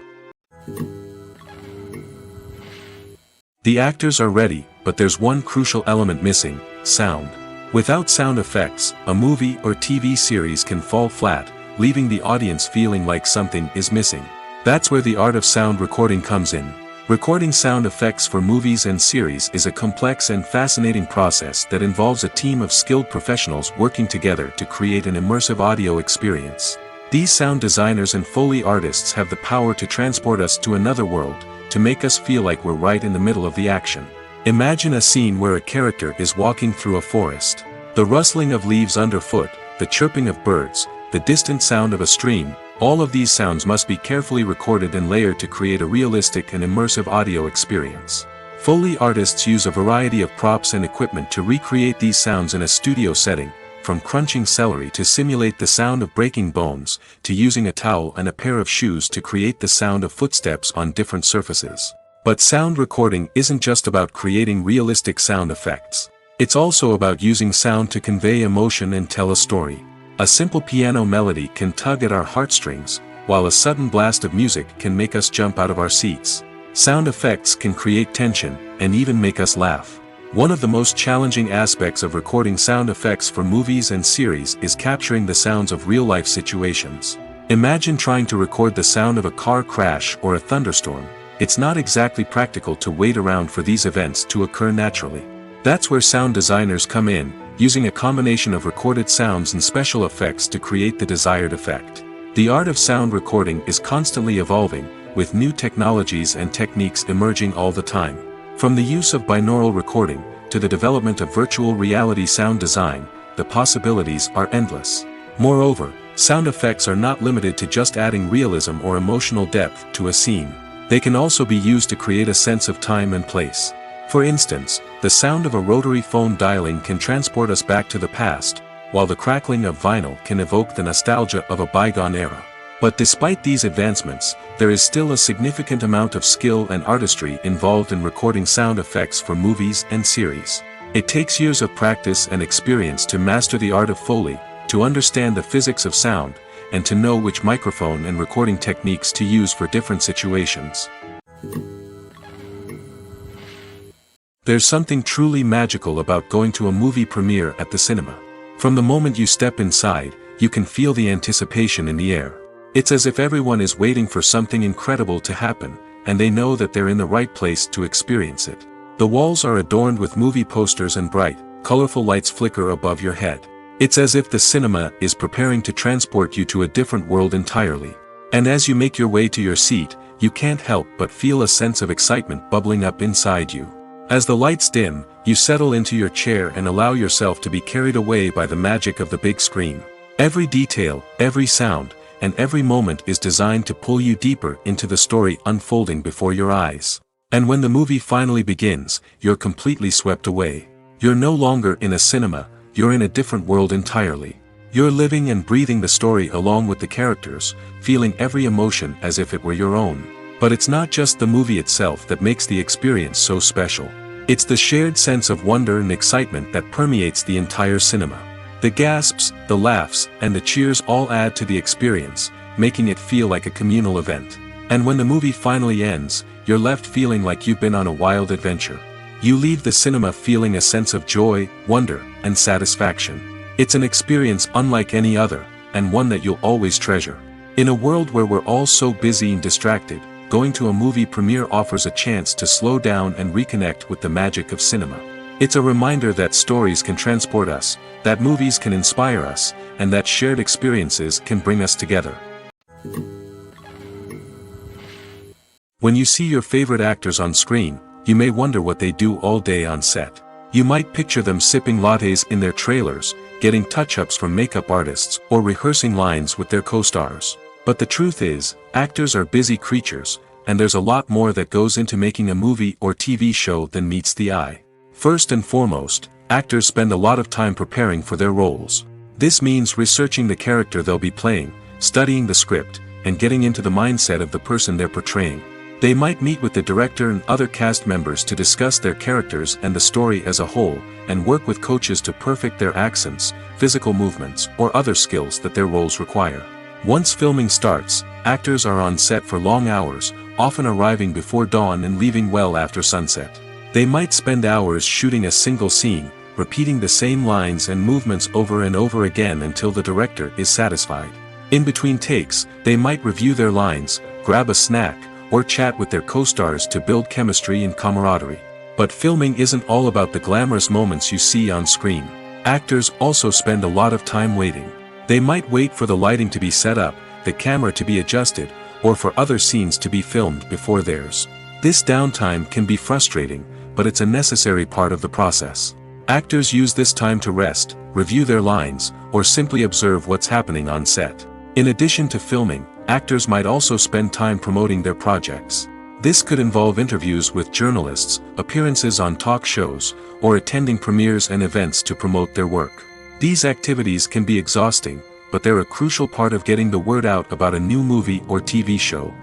The actors are ready, but there's one crucial element missing: sound. Without sound effects, a movie or TV series can fall flat, leaving the audience feeling like something is missing. That's where the art of sound recording comes in. Recording sound effects for movies and series is a complex and fascinating process that involves a team of skilled professionals working together to create an immersive audio experience. These sound designers and Foley artists have the power to transport us to another world, to make us feel like we're right in the middle of the action. Imagine a scene where a character is walking through a forest. The rustling of leaves underfoot, the chirping of birds, the distant sound of a stream, all of these sounds must be carefully recorded and layered to create a realistic and immersive audio experience. Foley artists use a variety of props and equipment to recreate these sounds in a studio setting, from crunching celery to simulate the sound of breaking bones, to using a towel and a pair of shoes to create the sound of footsteps on different surfaces. But sound recording isn't just about creating realistic sound effects. It's also about using sound to convey emotion and tell a story. A simple piano melody can tug at our heartstrings, while a sudden blast of music can make us jump out of our seats. Sound effects can create tension, and even make us laugh. One of the most challenging aspects of recording sound effects for movies and series is capturing the sounds of real-life situations. Imagine trying to record the sound of a car crash or a thunderstorm. It's not exactly practical to wait around for these events to occur naturally. That's where sound designers come in, using a combination of recorded sounds and special effects to create the desired effect. The art of sound recording is constantly evolving, with new technologies and techniques emerging all the time. From the use of binaural recording, to the development of virtual reality sound design, the possibilities are endless. Moreover, sound effects are not limited to just adding realism or emotional depth to a scene. They can also be used to create a sense of time and place. For instance, the sound of a rotary phone dialing can transport us back to the past, while the crackling of vinyl can evoke the nostalgia of a bygone era. But despite these advancements, there is still a significant amount of skill and artistry involved in recording sound effects for movies and series. It takes years of practice and experience to master the art of Foley, to understand the physics of sound, and to know which microphone and recording techniques to use for different situations. There's something truly magical about going to a movie premiere at the cinema. From the moment you step inside, you can feel the anticipation in the air. It's as if everyone is waiting for something incredible to happen, and they know that they're in the right place to experience it. The walls are adorned with movie posters and bright, colorful lights flicker above your head. It's as if the cinema is preparing to transport you to a different world entirely. And as you make your way to your seat, you can't help but feel a sense of excitement bubbling up inside you. As the lights dim, you settle into your chair and allow yourself to be carried away by the magic of the big screen. Every detail, every sound, and every moment is designed to pull you deeper into the story unfolding before your eyes. And when the movie finally begins, you're completely swept away. You're no longer in a cinema, you're in a different world entirely. You're living and breathing the story along with the characters, feeling every emotion as if it were your own. But it's not just the movie itself that makes the experience so special. It's the shared sense of wonder and excitement that permeates the entire cinema. The gasps, the laughs, and the cheers all add to the experience, making it feel like a communal event. And when the movie finally ends, you're left feeling like you've been on a wild adventure. You leave the cinema feeling a sense of joy, wonder, and satisfaction. It's an experience unlike any other, and one that you'll always treasure. In a world where we're all so busy and distracted, going to a movie premiere offers a chance to slow down and reconnect with the magic of cinema. It's a reminder that stories can transport us, that movies can inspire us, and that shared experiences can bring us together. When you see your favorite actors on screen, you may wonder what they do all day on set. You might picture them sipping lattes in their trailers, getting touch-ups from makeup artists, or rehearsing lines with their co-stars. But the truth is, actors are busy creatures, and there's a lot more that goes into making a movie or TV show than meets the eye. First and foremost, actors spend a lot of time preparing for their roles. This means researching the character they'll be playing, studying the script, and getting into the mindset of the person they're portraying. They might meet with the director and other cast members to discuss their characters and the story as a whole, and work with coaches to perfect their accents, physical movements, or other skills that their roles require. Once filming starts, actors are on set for long hours, often arriving before dawn and leaving well after sunset. They might spend hours shooting a single scene, repeating the same lines and movements over and over again until the director is satisfied. In between takes, they might review their lines, grab a snack, or chat with their co-stars to build chemistry and camaraderie. But filming isn't all about the glamorous moments you see on screen. Actors also spend a lot of time waiting. They might wait for the lighting to be set up, the camera to be adjusted, or for other scenes to be filmed before theirs. This downtime can be frustrating, but it's a necessary part of the process. Actors use this time to rest, review their lines, or simply observe what's happening on set. In addition to filming, actors might also spend time promoting their projects. This could involve interviews with journalists, appearances on talk shows, or attending premieres and events to promote their work. These activities can be exhausting, but they're a crucial part of getting the word out about a new movie or TV show.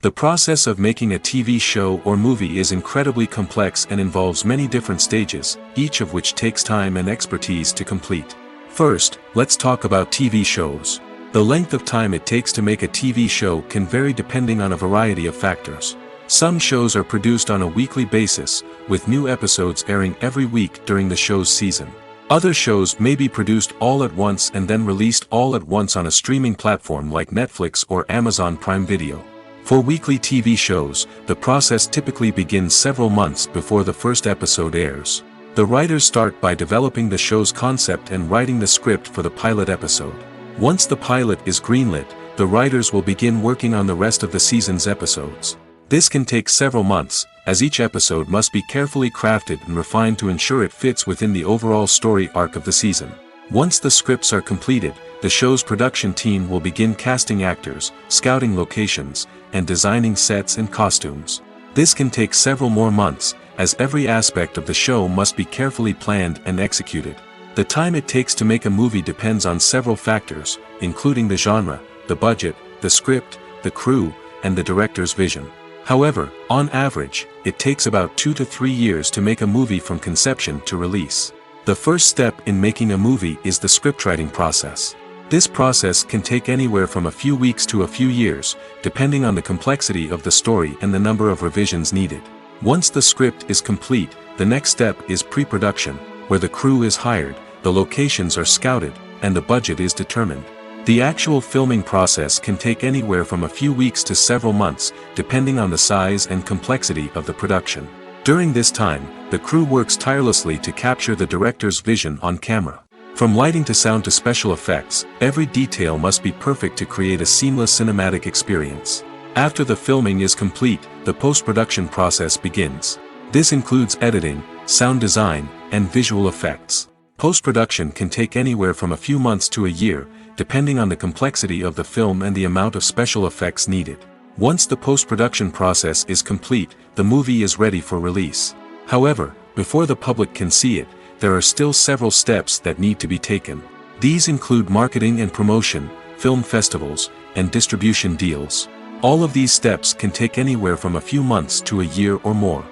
The process of making a TV show or movie is incredibly complex and involves many different stages, each of which takes time and expertise to complete. First, let's talk about TV shows. The length of time it takes to make a TV show can vary depending on a variety of factors. Some shows are produced on a weekly basis, with new episodes airing every week during the show's season. Other shows may be produced all at once and then released all at once on a streaming platform like Netflix or Amazon Prime Video. For weekly TV shows, the process typically begins several months before the first episode airs. The writers start by developing the show's concept and writing the script for the pilot episode. Once the pilot is greenlit, the writers will begin working on the rest of the season's episodes. This can take several months, as each episode must be carefully crafted and refined to ensure it fits within the overall story arc of the season. Once the scripts are completed, the show's production team will begin casting actors, scouting locations, and designing sets and costumes. This can take several more months, as every aspect of the show must be carefully planned and executed. The time it takes to make a movie depends on several factors, including the genre, the budget, the script, the crew, and the director's vision. However, on average, it takes about 2 to 3 years to make a movie from conception to release. The first step in making a movie is the scriptwriting process. This process can take anywhere from a few weeks to a few years, depending on the complexity of the story and the number of revisions needed. Once the script is complete, the next step is pre-production, where the crew is hired, the locations are scouted, and the budget is determined. The actual filming process can take anywhere from a few weeks to several months, depending on the size and complexity of the production. During this time, the crew works tirelessly to capture the director's vision on camera. From lighting to sound to special effects, every detail must be perfect to create a seamless cinematic experience. After the filming is complete, the post-production process begins. This includes editing, sound design, and visual effects. Post-production can take anywhere from a few months to a year, depending on the complexity of the film and the amount of special effects needed. Once the post-production process is complete, the movie is ready for release. However, before the public can see it, there are still several steps that need to be taken. These include marketing and promotion, film festivals, and distribution deals. All of these steps can take anywhere from a few months to a year or more.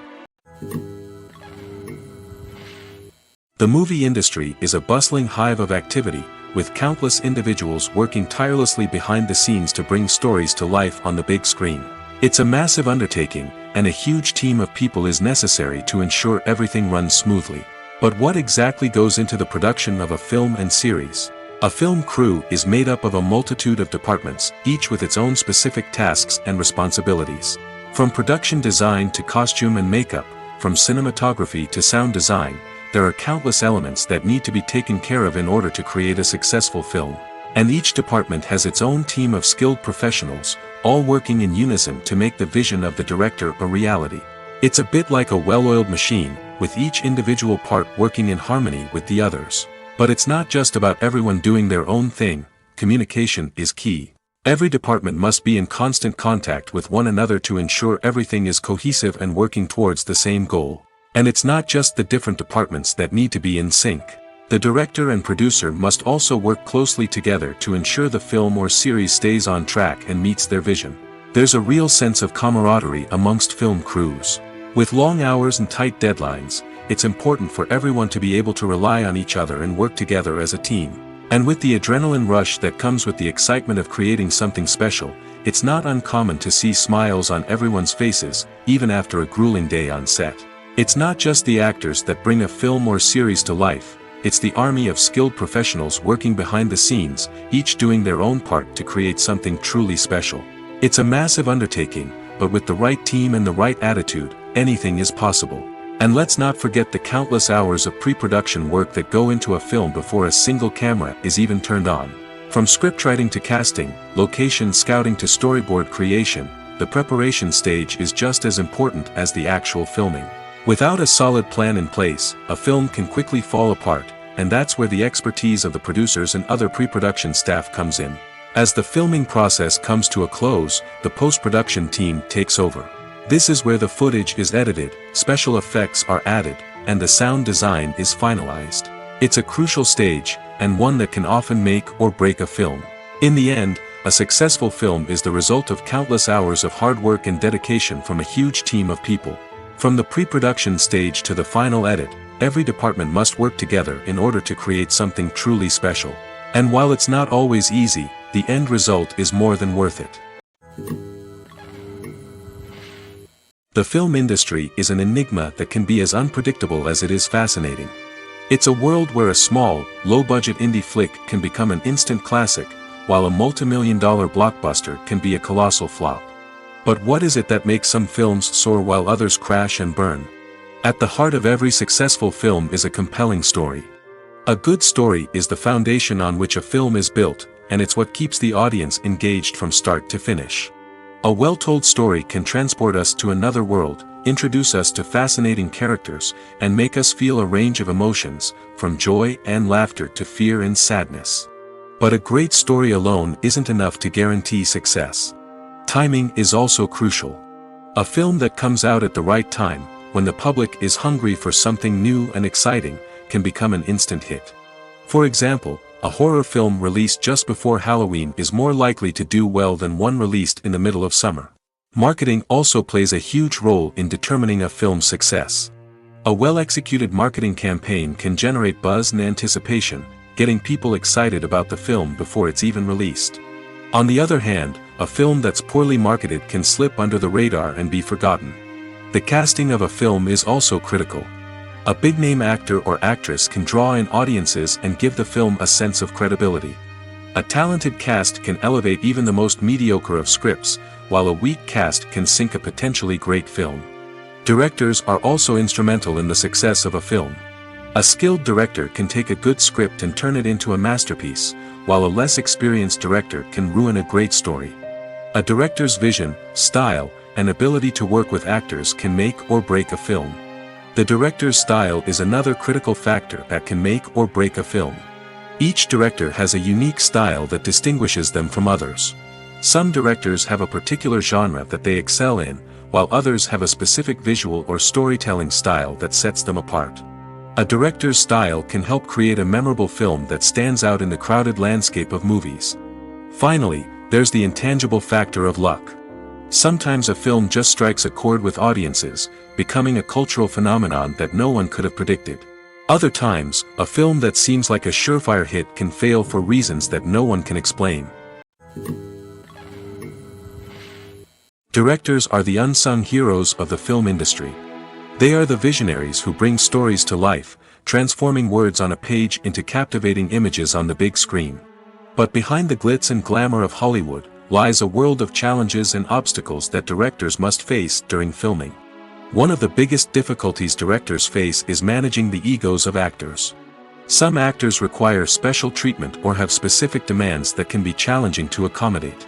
The movie industry is a bustling hive of activity, with countless individuals working tirelessly behind the scenes to bring stories to life on the big screen. It's a massive undertaking, and a huge team of people is necessary to ensure everything runs smoothly. But what exactly goes into the production of a film and series? A film crew is made up of a multitude of departments, each with its own specific tasks and responsibilities. From production design to costume and makeup, from cinematography to sound design, there are countless elements that need to be taken care of in order to create a successful film. And each department has its own team of skilled professionals, all working in unison to make the vision of the director a reality. It's a bit like a well-oiled machine, with each individual part working in harmony with the others. But it's not just about everyone doing their own thing. Communication is key. Every department must be in constant contact with one another to ensure everything is cohesive and working towards the same goal. And it's not just the different departments that need to be in sync. The director and producer must also work closely together to ensure the film or series stays on track and meets their vision. There's a real sense of camaraderie amongst film crews. With long hours and tight deadlines, it's important for everyone to be able to rely on each other and work together as a team. And with the adrenaline rush that comes with the excitement of creating something special, it's not uncommon to see smiles on everyone's faces, even after a grueling day on set. It's not just the actors that bring a film or series to life, it's the army of skilled professionals working behind the scenes, each doing their own part to create something truly special. It's a massive undertaking, but with the right team and the right attitude, anything is possible. And let's not forget the countless hours of pre-production work that go into a film before a single camera is even turned on. From scriptwriting to casting, location scouting to storyboard creation, the preparation stage is just as important as the actual filming. Without a solid plan in place, a film can quickly fall apart, and that's where the expertise of the producers and other pre-production staff comes in. As the filming process comes to a close, the post-production team takes over. This is where the footage is edited, special effects are added, and the sound design is finalized. It's a crucial stage, and one that can often make or break a film. In the end, a successful film is the result of countless hours of hard work and dedication from a huge team of people. From the pre-production stage to the final edit, every department must work together in order to create something truly special. And while it's not always easy, the end result is more than worth it. The film industry is an enigma that can be as unpredictable as it is fascinating. It's a world where a small, low-budget indie flick can become an instant classic, while a multi-million-dollar blockbuster can be a colossal flop. But what is it that makes some films soar while others crash and burn? At the heart of every successful film is a compelling story. A good story is the foundation on which a film is built, and it's what keeps the audience engaged from start to finish. A well-told story can transport us to another world, introduce us to fascinating characters, and make us feel a range of emotions, from joy and laughter to fear and sadness. But a great story alone isn't enough to guarantee success. Timing is also crucial. A film that comes out at the right time, when the public is hungry for something new and exciting, can become an instant hit. For example, a horror film released just before Halloween is more likely to do well than one released in the middle of summer. Marketing also plays a huge role in determining a film's success. A well-executed marketing campaign can generate buzz and anticipation, getting people excited about the film before it's even released. On the other hand, a film that's poorly marketed can slip under the radar and be forgotten. The casting of a film is also critical. A big-name actor or actress can draw in audiences and give the film a sense of credibility. A talented cast can elevate even the most mediocre of scripts, while a weak cast can sink a potentially great film. Directors are also instrumental in the success of a film. A skilled director can take a good script and turn it into a masterpiece, while a less experienced director can ruin a great story. A director's vision, style, and ability to work with actors can make or break a film. The director's style is another critical factor that can make or break a film. Each director has a unique style that distinguishes them from others. Some directors have a particular genre that they excel in, while others have a specific visual or storytelling style that sets them apart. A director's style can help create a memorable film that stands out in the crowded landscape of movies. Finally, there's the intangible factor of luck. Sometimes a film just strikes a chord with audiences, becoming a cultural phenomenon that no one could have predicted. Other times, a film that seems like a surefire hit can fail for reasons that no one can explain. Directors are the unsung heroes of the film industry. They are the visionaries who bring stories to life, transforming words on a page into captivating images on the big screen. But behind the glitz and glamour of Hollywood, lies a world of challenges and obstacles that directors must face during filming. One of the biggest difficulties directors face is managing the egos of actors. Some actors require special treatment or have specific demands that can be challenging to accommodate.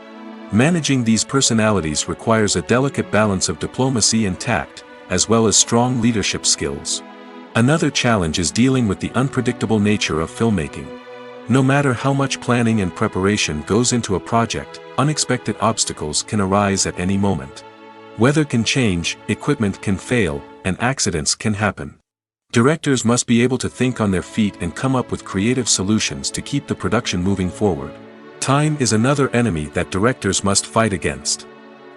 Managing these personalities requires a delicate balance of diplomacy and tact, as well as strong leadership skills. Another challenge is dealing with the unpredictable nature of filmmaking. No matter how much planning and preparation goes into a project, unexpected obstacles can arise at any moment. Weather can change, equipment can fail, and accidents can happen. Directors must be able to think on their feet and come up with creative solutions to keep the production moving forward. Time is another enemy that directors must fight against.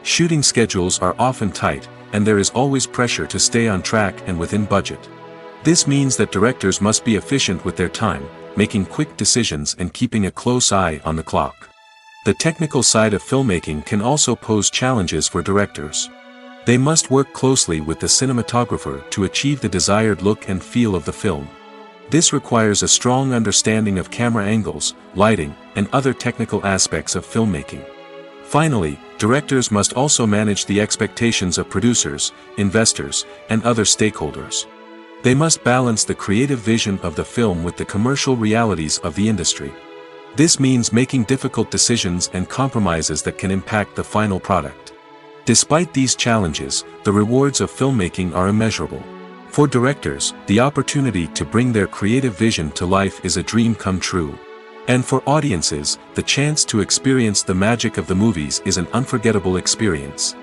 Shooting schedules are often tight, and there is always pressure to stay on track and within budget. This means that directors must be efficient with their time, making quick decisions and keeping a close eye on the clock. The technical side of filmmaking can also pose challenges for directors. They must work closely with the cinematographer to achieve the desired look and feel of the film. This requires a strong understanding of camera angles, lighting, and other technical aspects of filmmaking. Finally, directors must also manage the expectations of producers, investors, and other stakeholders. They must balance the creative vision of the film with the commercial realities of the industry. This means making difficult decisions and compromises that can impact the final product. Despite these challenges, the rewards of filmmaking are immeasurable. For directors, the opportunity to bring their creative vision to life is a dream come true. And for audiences, the chance to experience the magic of the movies is an unforgettable experience.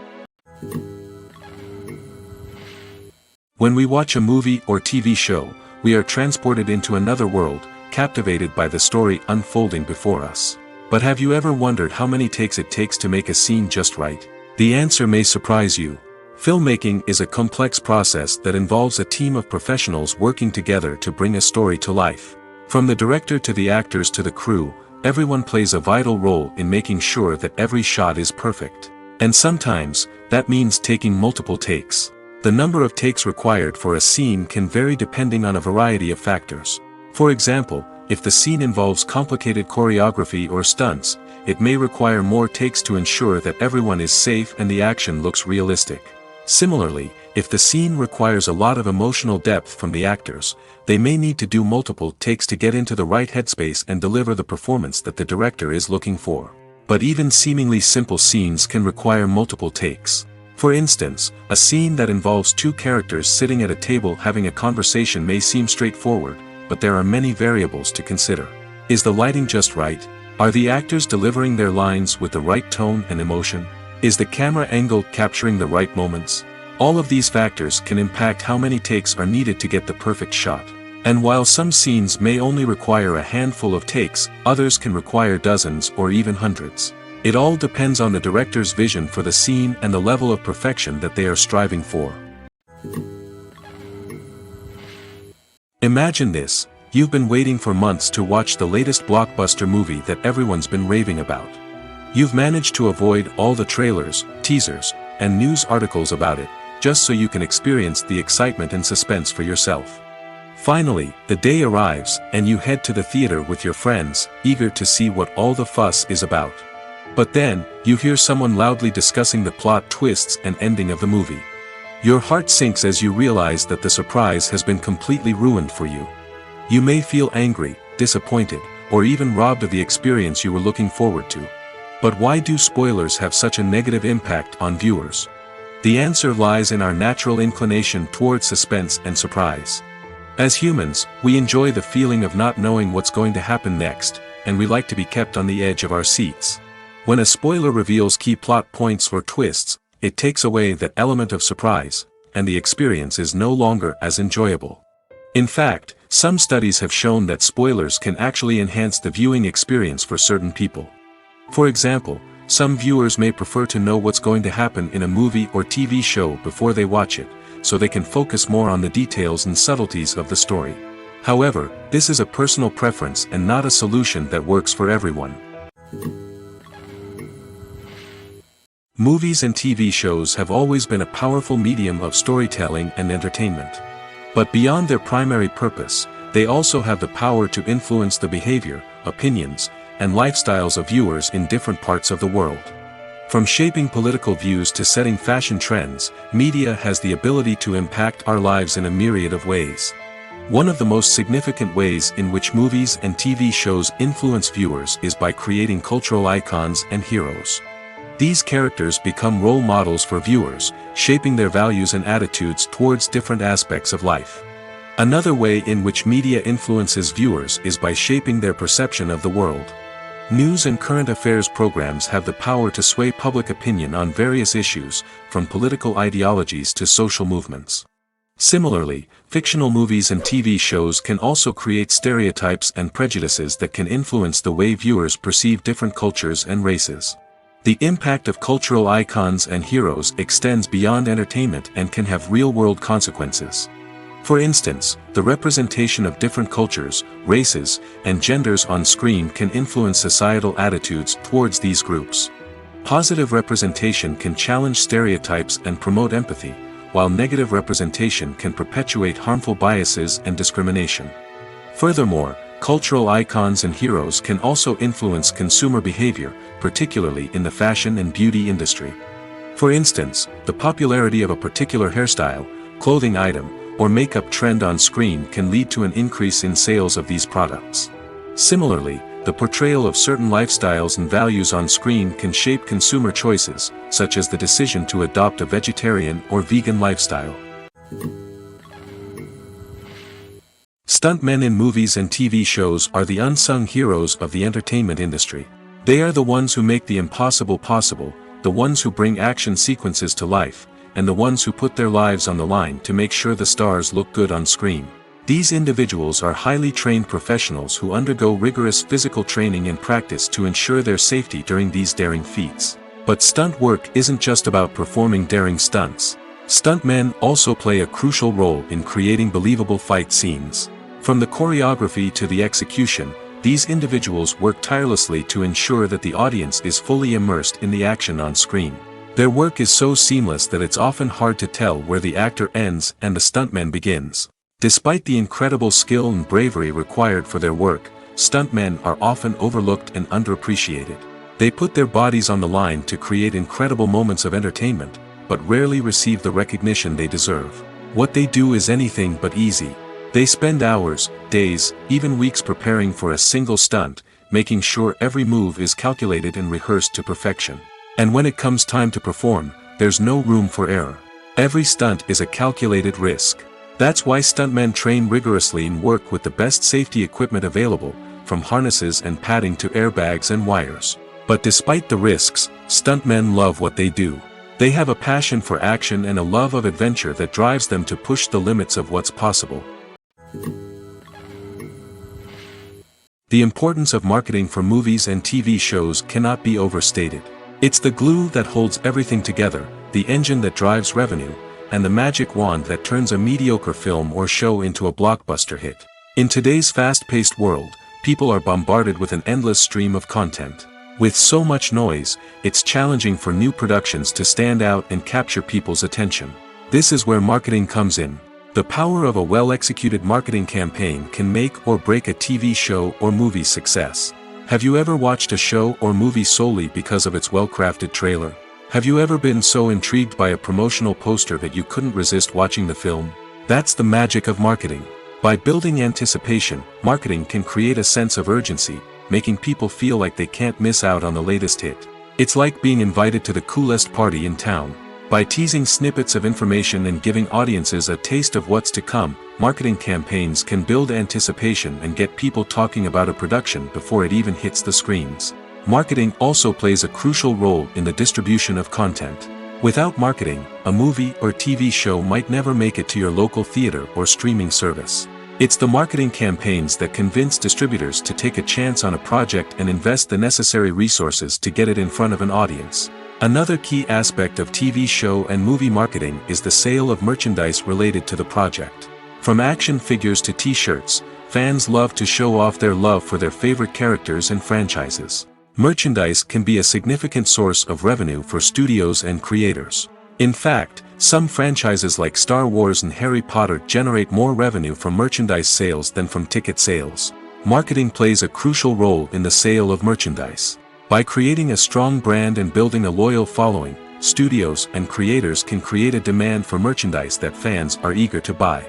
When we watch a movie or TV show, we are transported into another world, captivated by the story unfolding before us. But have you ever wondered how many takes it takes to make a scene just right? The answer may surprise you. Filmmaking is a complex process that involves a team of professionals working together to bring a story to life. From the director to the actors to the crew, everyone plays a vital role in making sure that every shot is perfect. And sometimes, that means taking multiple takes. The number of takes required for a scene can vary depending on a variety of factors. For example, if the scene involves complicated choreography or stunts, it may require more takes to ensure that everyone is safe and the action looks realistic. Similarly, if the scene requires a lot of emotional depth from the actors, they may need to do multiple takes to get into the right headspace and deliver the performance that the director is looking for. But even seemingly simple scenes can require multiple takes. For instance, a scene that involves two characters sitting at a table having a conversation may seem straightforward, but there are many variables to consider. Is the lighting just right? Are the actors delivering their lines with the right tone and emotion? Is the camera angle capturing the right moments? All of these factors can impact how many takes are needed to get the perfect shot. And while some scenes may only require a handful of takes, others can require dozens or even hundreds. It all depends on the director's vision for the scene and the level of perfection that they are striving for. Imagine this: you've been waiting for months to watch the latest blockbuster movie that everyone's been raving about. You've managed to avoid all the trailers, teasers, and news articles about it, just so you can experience the excitement and suspense for yourself. Finally, the day arrives, and you head to the theater with your friends, eager to see what all the fuss is about. But then, you hear someone loudly discussing the plot twists and ending of the movie. Your heart sinks as you realize that the surprise has been completely ruined for you. You may feel angry, disappointed, or even robbed of the experience you were looking forward to. But why do spoilers have such a negative impact on viewers? The answer lies in our natural inclination toward suspense and surprise. As humans, we enjoy the feeling of not knowing what's going to happen next, and we like to be kept on the edge of our seats. When a spoiler reveals key plot points or twists, it takes away that element of surprise, and the experience is no longer as enjoyable. In fact, some studies have shown that spoilers can actually enhance the viewing experience for certain people. For example, some viewers may prefer to know what's going to happen in a movie or TV show before they watch it, so they can focus more on the details and subtleties of the story. However, this is a personal preference and not a solution that works for everyone. Movies and TV shows have always been a powerful medium of storytelling and entertainment. But beyond their primary purpose, they also have the power to influence the behavior, opinions, and lifestyles of viewers in different parts of the world. From shaping political views to setting fashion trends, media has the ability to impact our lives in a myriad of ways. One of the most significant ways in which movies and TV shows influence viewers is by creating cultural icons and heroes. These characters become role models for viewers, shaping their values and attitudes towards different aspects of life. Another way in which media influences viewers is by shaping their perception of the world. News and current affairs programs have the power to sway public opinion on various issues, from political ideologies to social movements. Similarly, fictional movies and TV shows can also create stereotypes and prejudices that can influence the way viewers perceive different cultures and races. The impact of cultural icons and heroes extends beyond entertainment and can have real-world consequences. For instance, the representation of different cultures, races, and genders on screen can influence societal attitudes towards these groups. Positive representation can challenge stereotypes and promote empathy, while negative representation can perpetuate harmful biases and discrimination. Furthermore, cultural icons and heroes can also influence consumer behavior, particularly in the fashion and beauty industry. For instance, the popularity of a particular hairstyle, clothing item, or makeup trend on screen can lead to an increase in sales of these products. Similarly, the portrayal of certain lifestyles and values on screen can shape consumer choices, such as the decision to adopt a vegetarian or vegan lifestyle. Stuntmen in movies and TV shows are the unsung heroes of the entertainment industry. They are the ones who make the impossible possible, the ones who bring action sequences to life, and the ones who put their lives on the line to make sure the stars look good on screen. These individuals are highly trained professionals who undergo rigorous physical training and practice to ensure their safety during these daring feats. But stunt work isn't just about performing daring stunts. Stuntmen also play a crucial role in creating believable fight scenes. From the choreography to the execution, these individuals work tirelessly to ensure that the audience is fully immersed in the action on screen. Their work is so seamless that it's often hard to tell where the actor ends and the stuntman begins. Despite the incredible skill and bravery required for their work, stuntmen are often overlooked and underappreciated. They put their bodies on the line to create incredible moments of entertainment, but rarely receive the recognition they deserve. What they do is anything but easy. They spend hours, days, even weeks preparing for a single stunt, making sure every move is calculated and rehearsed to perfection. And when it comes time to perform, there's no room for error. Every stunt is a calculated risk. That's why stuntmen train rigorously and work with the best safety equipment available, from harnesses and padding to airbags and wires. But despite the risks, stuntmen love what they do. They have a passion for action and a love of adventure that drives them to push the limits of what's possible. The importance of marketing for movies and TV shows cannot be overstated. It's the glue that holds everything together, the engine that drives revenue, and the magic wand that turns a mediocre film or show into a blockbuster hit. In today's fast-paced world, people are bombarded with an endless stream of content. With so much noise, it's challenging for new productions to stand out and capture people's attention. This is where marketing comes in. The power of a well-executed marketing campaign can make or break a TV show or movie's success. Have you ever watched a show or movie solely because of its well-crafted trailer? Have you ever been so intrigued by a promotional poster that you couldn't resist watching the film? That's the magic of marketing. By building anticipation, marketing can create a sense of urgency, making people feel like they can't miss out on the latest hit. It's like being invited to the coolest party in town. By teasing snippets of information and giving audiences a taste of what's to come, marketing campaigns can build anticipation and get people talking about a production before it even hits the screens. Marketing also plays a crucial role in the distribution of content. Without marketing, a movie or TV show might never make it to your local theater or streaming service. It's the marketing campaigns that convince distributors to take a chance on a project and invest the necessary resources to get it in front of an audience. Another key aspect of TV show and movie marketing is the sale of merchandise related to the project. From action figures to t-shirts, fans love to show off their love for their favorite characters and franchises. Merchandise can be a significant source of revenue for studios and creators. In fact, some franchises like Star Wars and Harry Potter generate more revenue from merchandise sales than from ticket sales. Marketing plays a crucial role in the sale of merchandise. By creating a strong brand and building a loyal following, studios and creators can create a demand for merchandise that fans are eager to buy.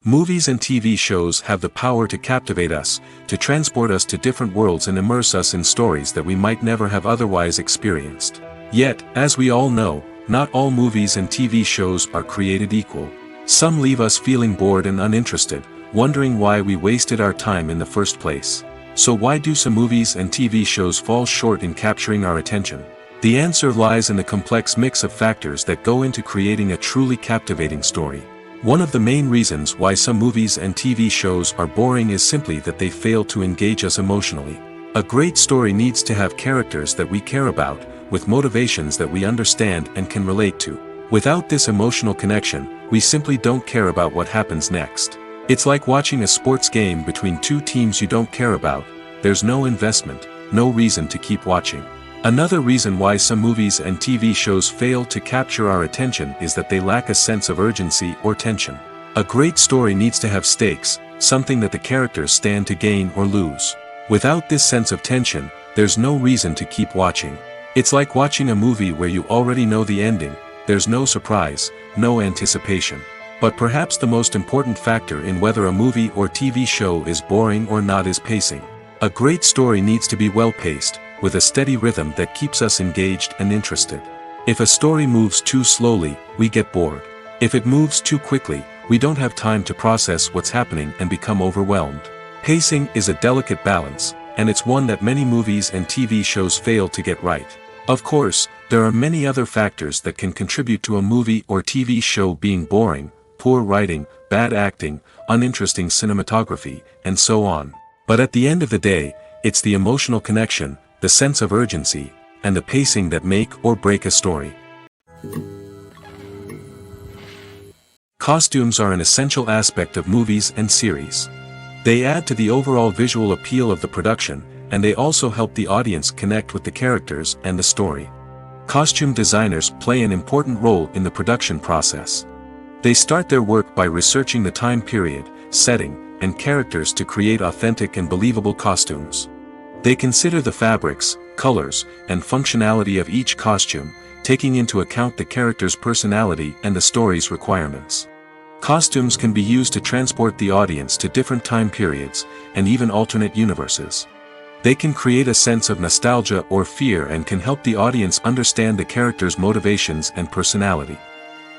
Movies and TV shows have the power to captivate us, to transport us to different worlds and immerse us in stories that we might never have otherwise experienced. Yet, as we all know, not all movies and TV shows are created equal. Some leave us feeling bored and uninterested, wondering why we wasted our time in the first place. So why do some movies and TV shows fall short in capturing our attention? The answer lies in the complex mix of factors that go into creating a truly captivating story. One of the main reasons why some movies and TV shows are boring is simply that they fail to engage us emotionally. A great story needs to have characters that we care about, with motivations that we understand and can relate to. Without this emotional connection, we simply don't care about what happens next. It's like watching a sports game between two teams you don't care about. There's no investment, no reason to keep watching. Another reason why some movies and TV shows fail to capture our attention is that they lack a sense of urgency or tension. A great story needs to have stakes, something that the characters stand to gain or lose. Without this sense of tension, there's no reason to keep watching. It's like watching a movie where you already know the ending. There's no surprise, no anticipation. But perhaps the most important factor in whether a movie or TV show is boring or not is pacing. A great story needs to be well-paced, with a steady rhythm that keeps us engaged and interested. If a story moves too slowly, we get bored. If it moves too quickly, we don't have time to process what's happening and become overwhelmed. Pacing is a delicate balance, and it's one that many movies and TV shows fail to get right. Of course, there are many other factors that can contribute to a movie or TV show being boring: poor writing, bad acting, uninteresting cinematography, and so on. But at the end of the day, it's the emotional connection, the sense of urgency, and the pacing that make or break a story. Costumes are an essential aspect of movies and series. They add to the overall visual appeal of the production, and they also help the audience connect with the characters and the story. Costume designers play an important role in the production process. They start their work by researching the time period, setting, and characters to create authentic and believable costumes. They consider the fabrics, colors, and functionality of each costume, taking into account the character's personality and the story's requirements. Costumes can be used to transport the audience to different time periods, and even alternate universes. They can create a sense of nostalgia or fear and can help the audience understand the character's motivations and personality.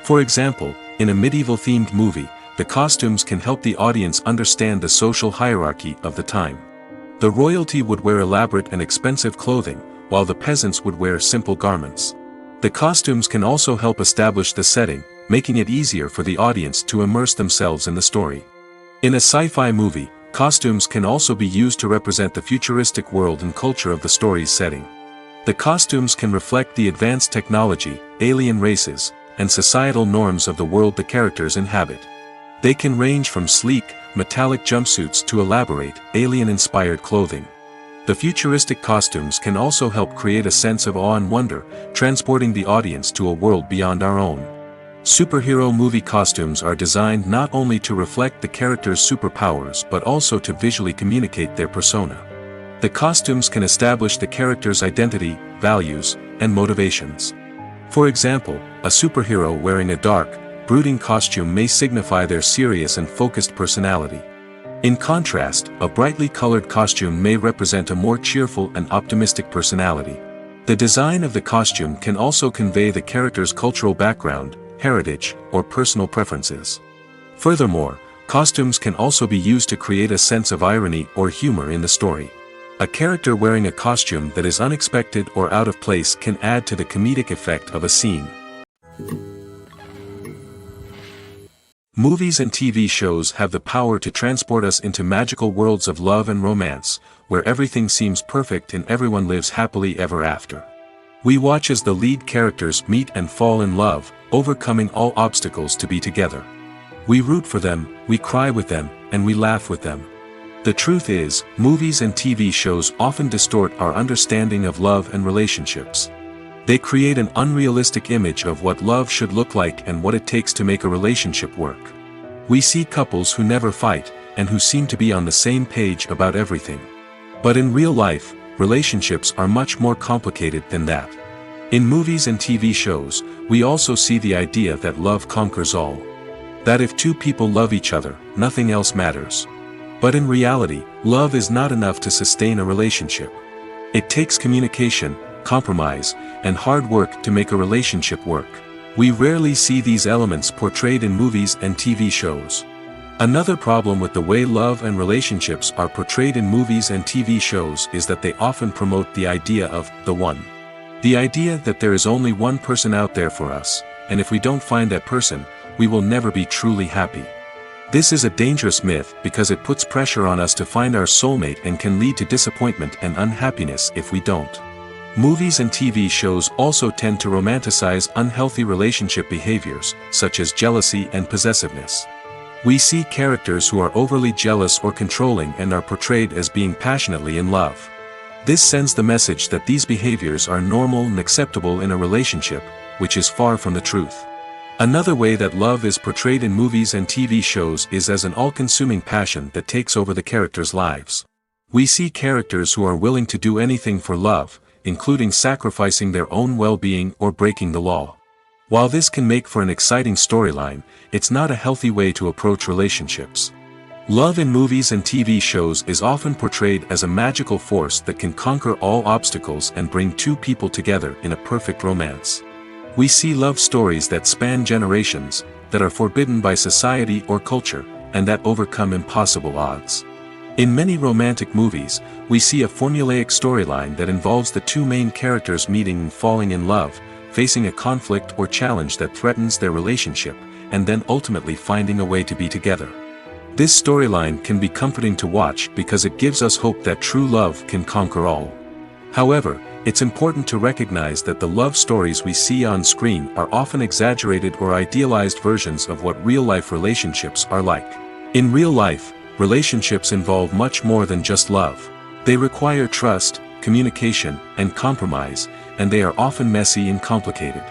For example, in a medieval-themed movie, the costumes can help the audience understand the social hierarchy of the time. The royalty would wear elaborate and expensive clothing, while the peasants would wear simple garments. The costumes can also help establish the setting, making it easier for the audience to immerse themselves in the story. In a sci-fi movie, costumes can also be used to represent the futuristic world and culture of the story's setting. The costumes can reflect the advanced technology, alien races, and societal norms of the world the characters inhabit. They can range from sleek, metallic jumpsuits to elaborate, alien-inspired clothing. The futuristic costumes can also help create a sense of awe and wonder, transporting the audience to a world beyond our own. Superhero movie costumes are designed not only to reflect the character's superpowers but also to visually communicate their persona. The costumes can establish the character's identity, values, and motivations. For example, a superhero wearing a dark, brooding costume may signify their serious and focused personality. In contrast, a brightly colored costume may represent a more cheerful and optimistic personality. The design of the costume can also convey the character's cultural background, heritage, or personal preferences. Furthermore, costumes can also be used to create a sense of irony or humor in the story. A character wearing a costume that is unexpected or out of place can add to the comedic effect of a scene. Movies and TV shows have the power to transport us into magical worlds of love and romance, where everything seems perfect and everyone lives happily ever after. We watch as the lead characters meet and fall in love, overcoming all obstacles to be together. We root for them, we cry with them, and we laugh with them. The truth is, movies and TV shows often distort our understanding of love and relationships. They create an unrealistic image of what love should look like and what it takes to make a relationship work. We see couples who never fight, and who seem to be on the same page about everything. But in real life, relationships are much more complicated than that. In movies and TV shows, we also see the idea that love conquers all. That if two people love each other, nothing else matters. But in reality, love is not enough to sustain a relationship. It takes communication, compromise, and hard work to make a relationship work. We rarely see these elements portrayed in movies and TV shows. Another problem with the way love and relationships are portrayed in movies and TV shows is that they often promote the idea of the one. The idea that there is only one person out there for us, and if we don't find that person, we will never be truly happy. This is a dangerous myth because it puts pressure on us to find our soulmate and can lead to disappointment and unhappiness if we don't. Movies and TV shows also tend to romanticize unhealthy relationship behaviors, such as jealousy and possessiveness. We see characters who are overly jealous or controlling and are portrayed as being passionately in love. This sends the message that these behaviors are normal and acceptable in a relationship, which is far from the truth. Another way that love is portrayed in movies and TV shows is as an all-consuming passion that takes over the characters' lives. We see characters who are willing to do anything for love, including sacrificing their own well-being or breaking the law. While this can make for an exciting storyline, it's not a healthy way to approach relationships. Love in movies and TV shows is often portrayed as a magical force that can conquer all obstacles and bring two people together in a perfect romance. We see love stories that span generations, that are forbidden by society or culture, and that overcome impossible odds. In many romantic movies, we see a formulaic storyline that involves the two main characters meeting and falling in love, facing a conflict or challenge that threatens their relationship, and then ultimately finding a way to be together. This storyline can be comforting to watch because it gives us hope that true love can conquer all. However, it's important to recognize that the love stories we see on screen are often exaggerated or idealized versions of what real-life relationships are like. In real life, relationships involve much more than just love. They require trust, communication, and compromise, and they are often messy and complicated.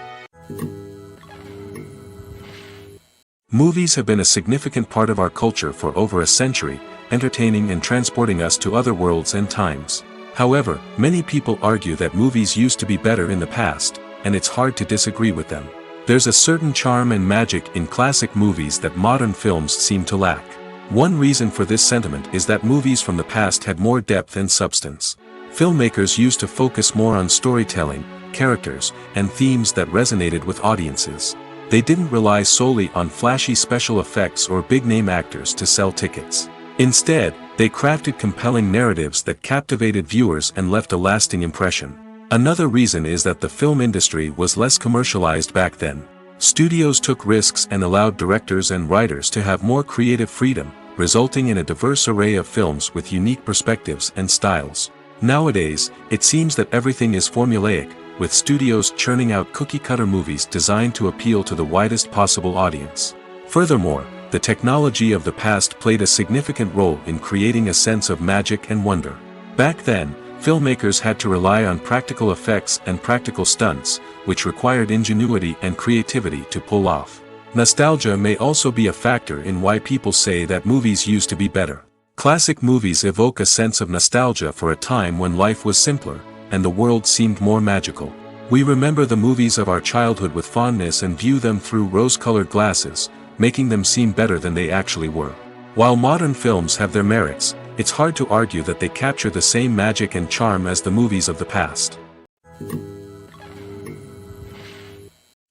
Movies have been a significant part of our culture for over a century, entertaining and transporting us to other worlds and times. However, many people argue that movies used to be better in the past, and it's hard to disagree with them. There's a certain charm and magic in classic movies that modern films seem to lack. One reason for this sentiment is that movies from the past had more depth and substance. Filmmakers used to focus more on storytelling, characters, and themes that resonated with audiences. They didn't rely solely on flashy special effects or big-name actors to sell tickets. Instead, they crafted compelling narratives that captivated viewers and left a lasting impression. Another reason is that the film industry was less commercialized back then. Studios took risks and allowed directors and writers to have more creative freedom, resulting in a diverse array of films with unique perspectives and styles. Nowadays, it seems that everything is formulaic, with studios churning out cookie-cutter movies designed to appeal to the widest possible audience. Furthermore, the technology of the past played a significant role in creating a sense of magic and wonder. Back then, filmmakers had to rely on practical effects and practical stunts, which required ingenuity and creativity to pull off. Nostalgia may also be a factor in why people say that movies used to be better. Classic movies evoke a sense of nostalgia for a time when life was simpler, and the world seemed more magical. We remember the movies of our childhood with fondness and view them through rose-colored glasses, making them seem better than they actually were. While modern films have their merits, it's hard to argue that they capture the same magic and charm as the movies of the past.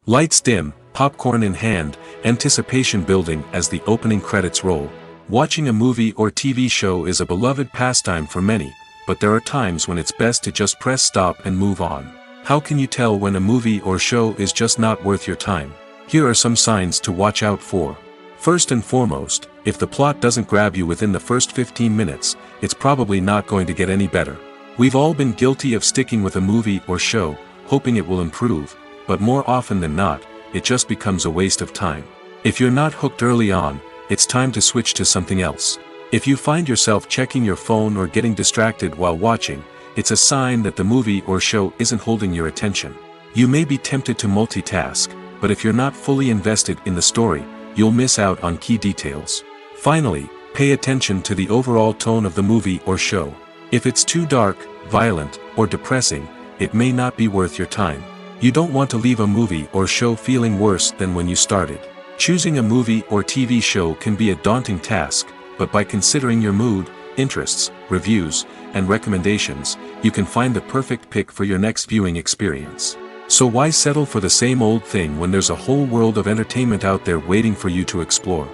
Lights dim, popcorn in hand, anticipation building as the opening credits roll. Watching a movie or TV show is a beloved pastime for many, but there are times when it's best to just press stop and move on. How can you tell when a movie or show is just not worth your time? Here are some signs to watch out for. First and foremost, if the plot doesn't grab you within the first 15 minutes, it's probably not going to get any better. We've all been guilty of sticking with a movie or show, hoping it will improve, but more often than not, it just becomes a waste of time. If you're not hooked early on, it's time to switch to something else. If you find yourself checking your phone or getting distracted while watching, it's a sign that the movie or show isn't holding your attention. You may be tempted to multitask, but if you're not fully invested in the story, you'll miss out on key details. Finally, pay attention to the overall tone of the movie or show. If it's too dark, violent, or depressing, it may not be worth your time. You don't want to leave a movie or show feeling worse than when you started. Choosing a movie or TV show can be a daunting task, but by considering your mood, interests, reviews, and recommendations, you can find the perfect pick for your next viewing experience. So why settle for the same old thing when there's a whole world of entertainment out there waiting for you to explore?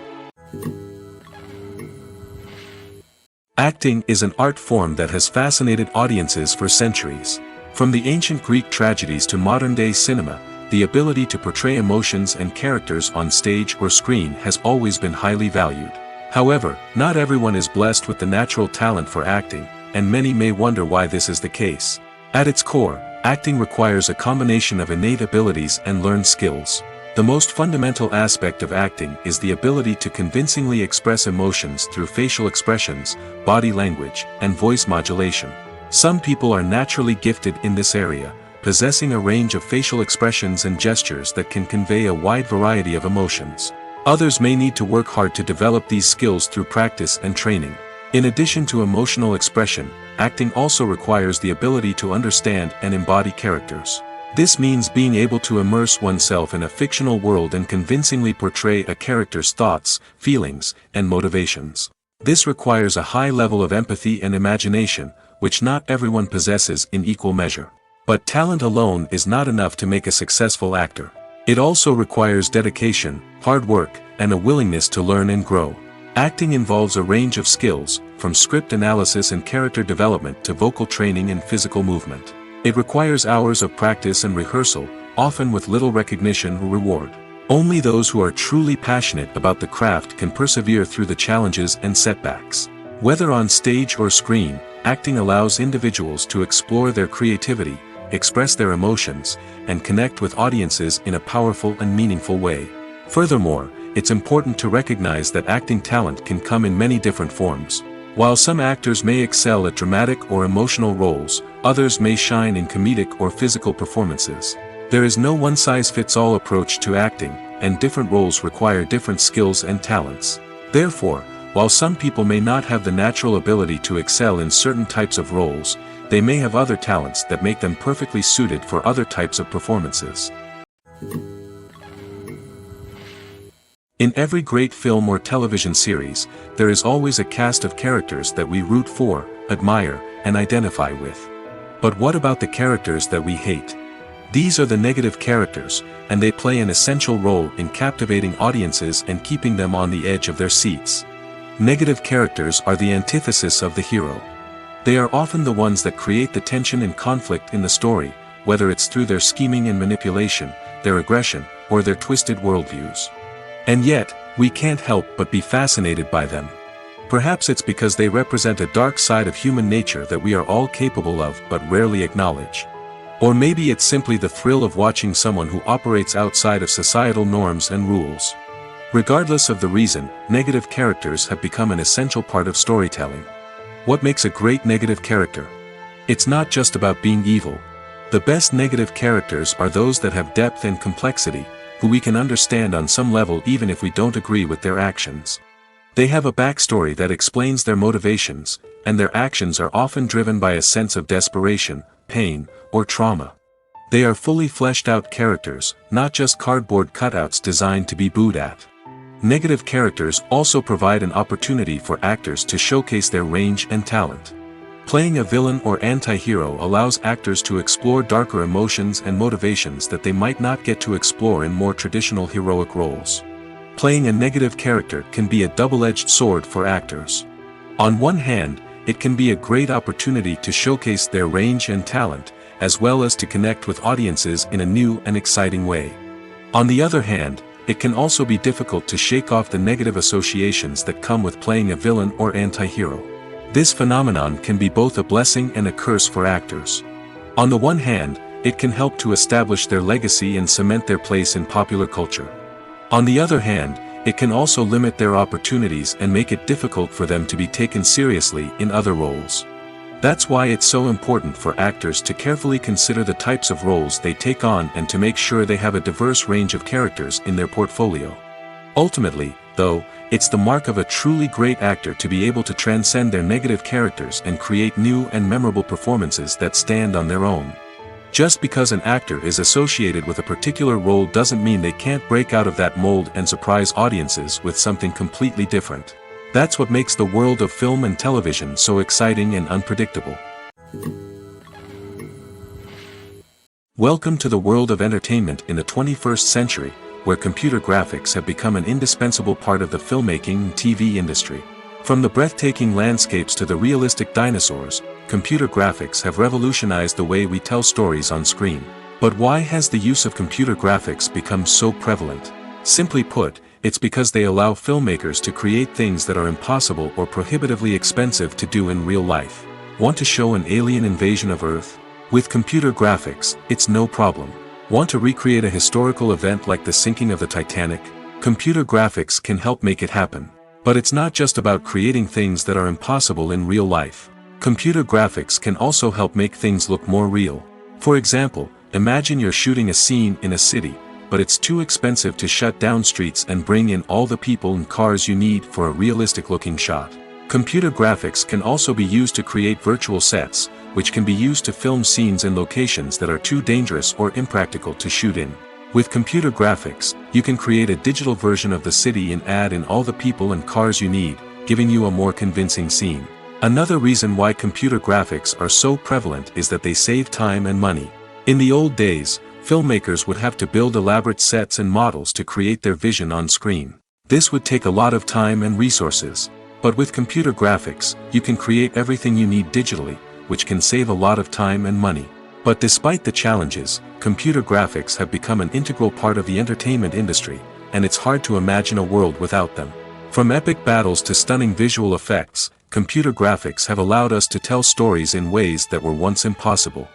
Acting is an art form that has fascinated audiences for centuries. From the ancient Greek tragedies to modern-day cinema, the ability to portray emotions and characters on stage or screen has always been highly valued. However, not everyone is blessed with the natural talent for acting, and many may wonder why this is the case. At its core, acting requires a combination of innate abilities and learned skills. The most fundamental aspect of acting is the ability to convincingly express emotions through facial expressions, body language, and voice modulation. Some people are naturally gifted in this area, possessing a range of facial expressions and gestures that can convey a wide variety of emotions. Others may need to work hard to develop these skills through practice and training. In addition to emotional expression, acting also requires the ability to understand and embody characters. This means being able to immerse oneself in a fictional world and convincingly portray a character's thoughts, feelings, and motivations. This requires a high level of empathy and imagination, which not everyone possesses in equal measure. But talent alone is not enough to make a successful actor. It also requires dedication, hard work, and a willingness to learn and grow. Acting involves a range of skills, from script analysis and character development to vocal training and physical movement. It requires hours of practice and rehearsal, often with little recognition or reward. Only those who are truly passionate about the craft can persevere through the challenges and setbacks. Whether on stage or screen, acting allows individuals to explore their creativity, express their emotions, and connect with audiences in a powerful and meaningful way. Furthermore, it's important to recognize that acting talent can come in many different forms. While some actors may excel at dramatic or emotional roles, others may shine in comedic or physical performances. There is no one-size-fits-all approach to acting, and different roles require different skills and talents. Therefore, while some people may not have the natural ability to excel in certain types of roles, they may have other talents that make them perfectly suited for other types of performances. In every great film or television series, there is always a cast of characters that we root for, admire, and identify with. But what about the characters that we hate? These are the negative characters, and they play an essential role in captivating audiences and keeping them on the edge of their seats. Negative characters are the antithesis of the hero. They are often the ones that create the tension and conflict in the story, whether it's through their scheming and manipulation, their aggression, or their twisted worldviews. And yet, we can't help but be fascinated by them. Perhaps it's because they represent a dark side of human nature that we are all capable of but rarely acknowledge. Or maybe it's simply the thrill of watching someone who operates outside of societal norms and rules. Regardless of the reason, negative characters have become an essential part of storytelling. What makes a great negative character? It's not just about being evil. The best negative characters are those that have depth and complexity, who we can understand on some level even if we don't agree with their actions. They have a backstory that explains their motivations, and their actions are often driven by a sense of desperation, pain, or trauma. They are fully fleshed out characters, not just cardboard cutouts designed to be booed at. Negative characters also provide an opportunity for actors to showcase their range and talent. Playing a villain or anti-hero allows actors to explore darker emotions and motivations that they might not get to explore in more traditional heroic roles. Playing a negative character can be a double-edged sword for actors. On one hand, it can be a great opportunity to showcase their range and talent, as well as to connect with audiences in a new and exciting way. On the other hand, it can also be difficult to shake off the negative associations that come with playing a villain or anti-hero. This phenomenon can be both a blessing and a curse for actors. On the one hand, it can help to establish their legacy and cement their place in popular culture. On the other hand, it can also limit their opportunities and make it difficult for them to be taken seriously in other roles. That's why it's so important for actors to carefully consider the types of roles they take on and to make sure they have a diverse range of characters in their portfolio. Ultimately, though, it's the mark of a truly great actor to be able to transcend their negative characters and create new and memorable performances that stand on their own. Just because an actor is associated with a particular role doesn't mean they can't break out of that mold and surprise audiences with something completely different. That's what makes the world of film and television so exciting and unpredictable. Welcome to the world of entertainment in the 21st century, where computer graphics have become an indispensable part of the filmmaking and TV industry. From the breathtaking landscapes to the realistic dinosaurs, computer graphics have revolutionized the way we tell stories on screen. But why has the use of computer graphics become so prevalent? Simply put, it's because they allow filmmakers to create things that are impossible or prohibitively expensive to do in real life. Want to show an alien invasion of Earth? With computer graphics, it's no problem. Want to recreate a historical event like the sinking of the Titanic? Computer graphics can help make it happen. But it's not just about creating things that are impossible in real life. Computer graphics can also help make things look more real. For example, imagine you're shooting a scene in a city, but it's too expensive to shut down streets and bring in all the people and cars you need for a realistic-looking shot. Computer graphics can also be used to create virtual sets, which can be used to film scenes in locations that are too dangerous or impractical to shoot in. With computer graphics, you can create a digital version of the city and add in all the people and cars you need, giving you a more convincing scene. Another reason why computer graphics are so prevalent is that they save time and money. In the old days, filmmakers would have to build elaborate sets and models to create their vision on screen. This would take a lot of time and resources. But with computer graphics, you can create everything you need digitally, which can save a lot of time and money. But despite the challenges, computer graphics have become an integral part of the entertainment industry, and it's hard to imagine a world without them. From epic battles to stunning visual effects, computer graphics have allowed us to tell stories in ways that were once impossible.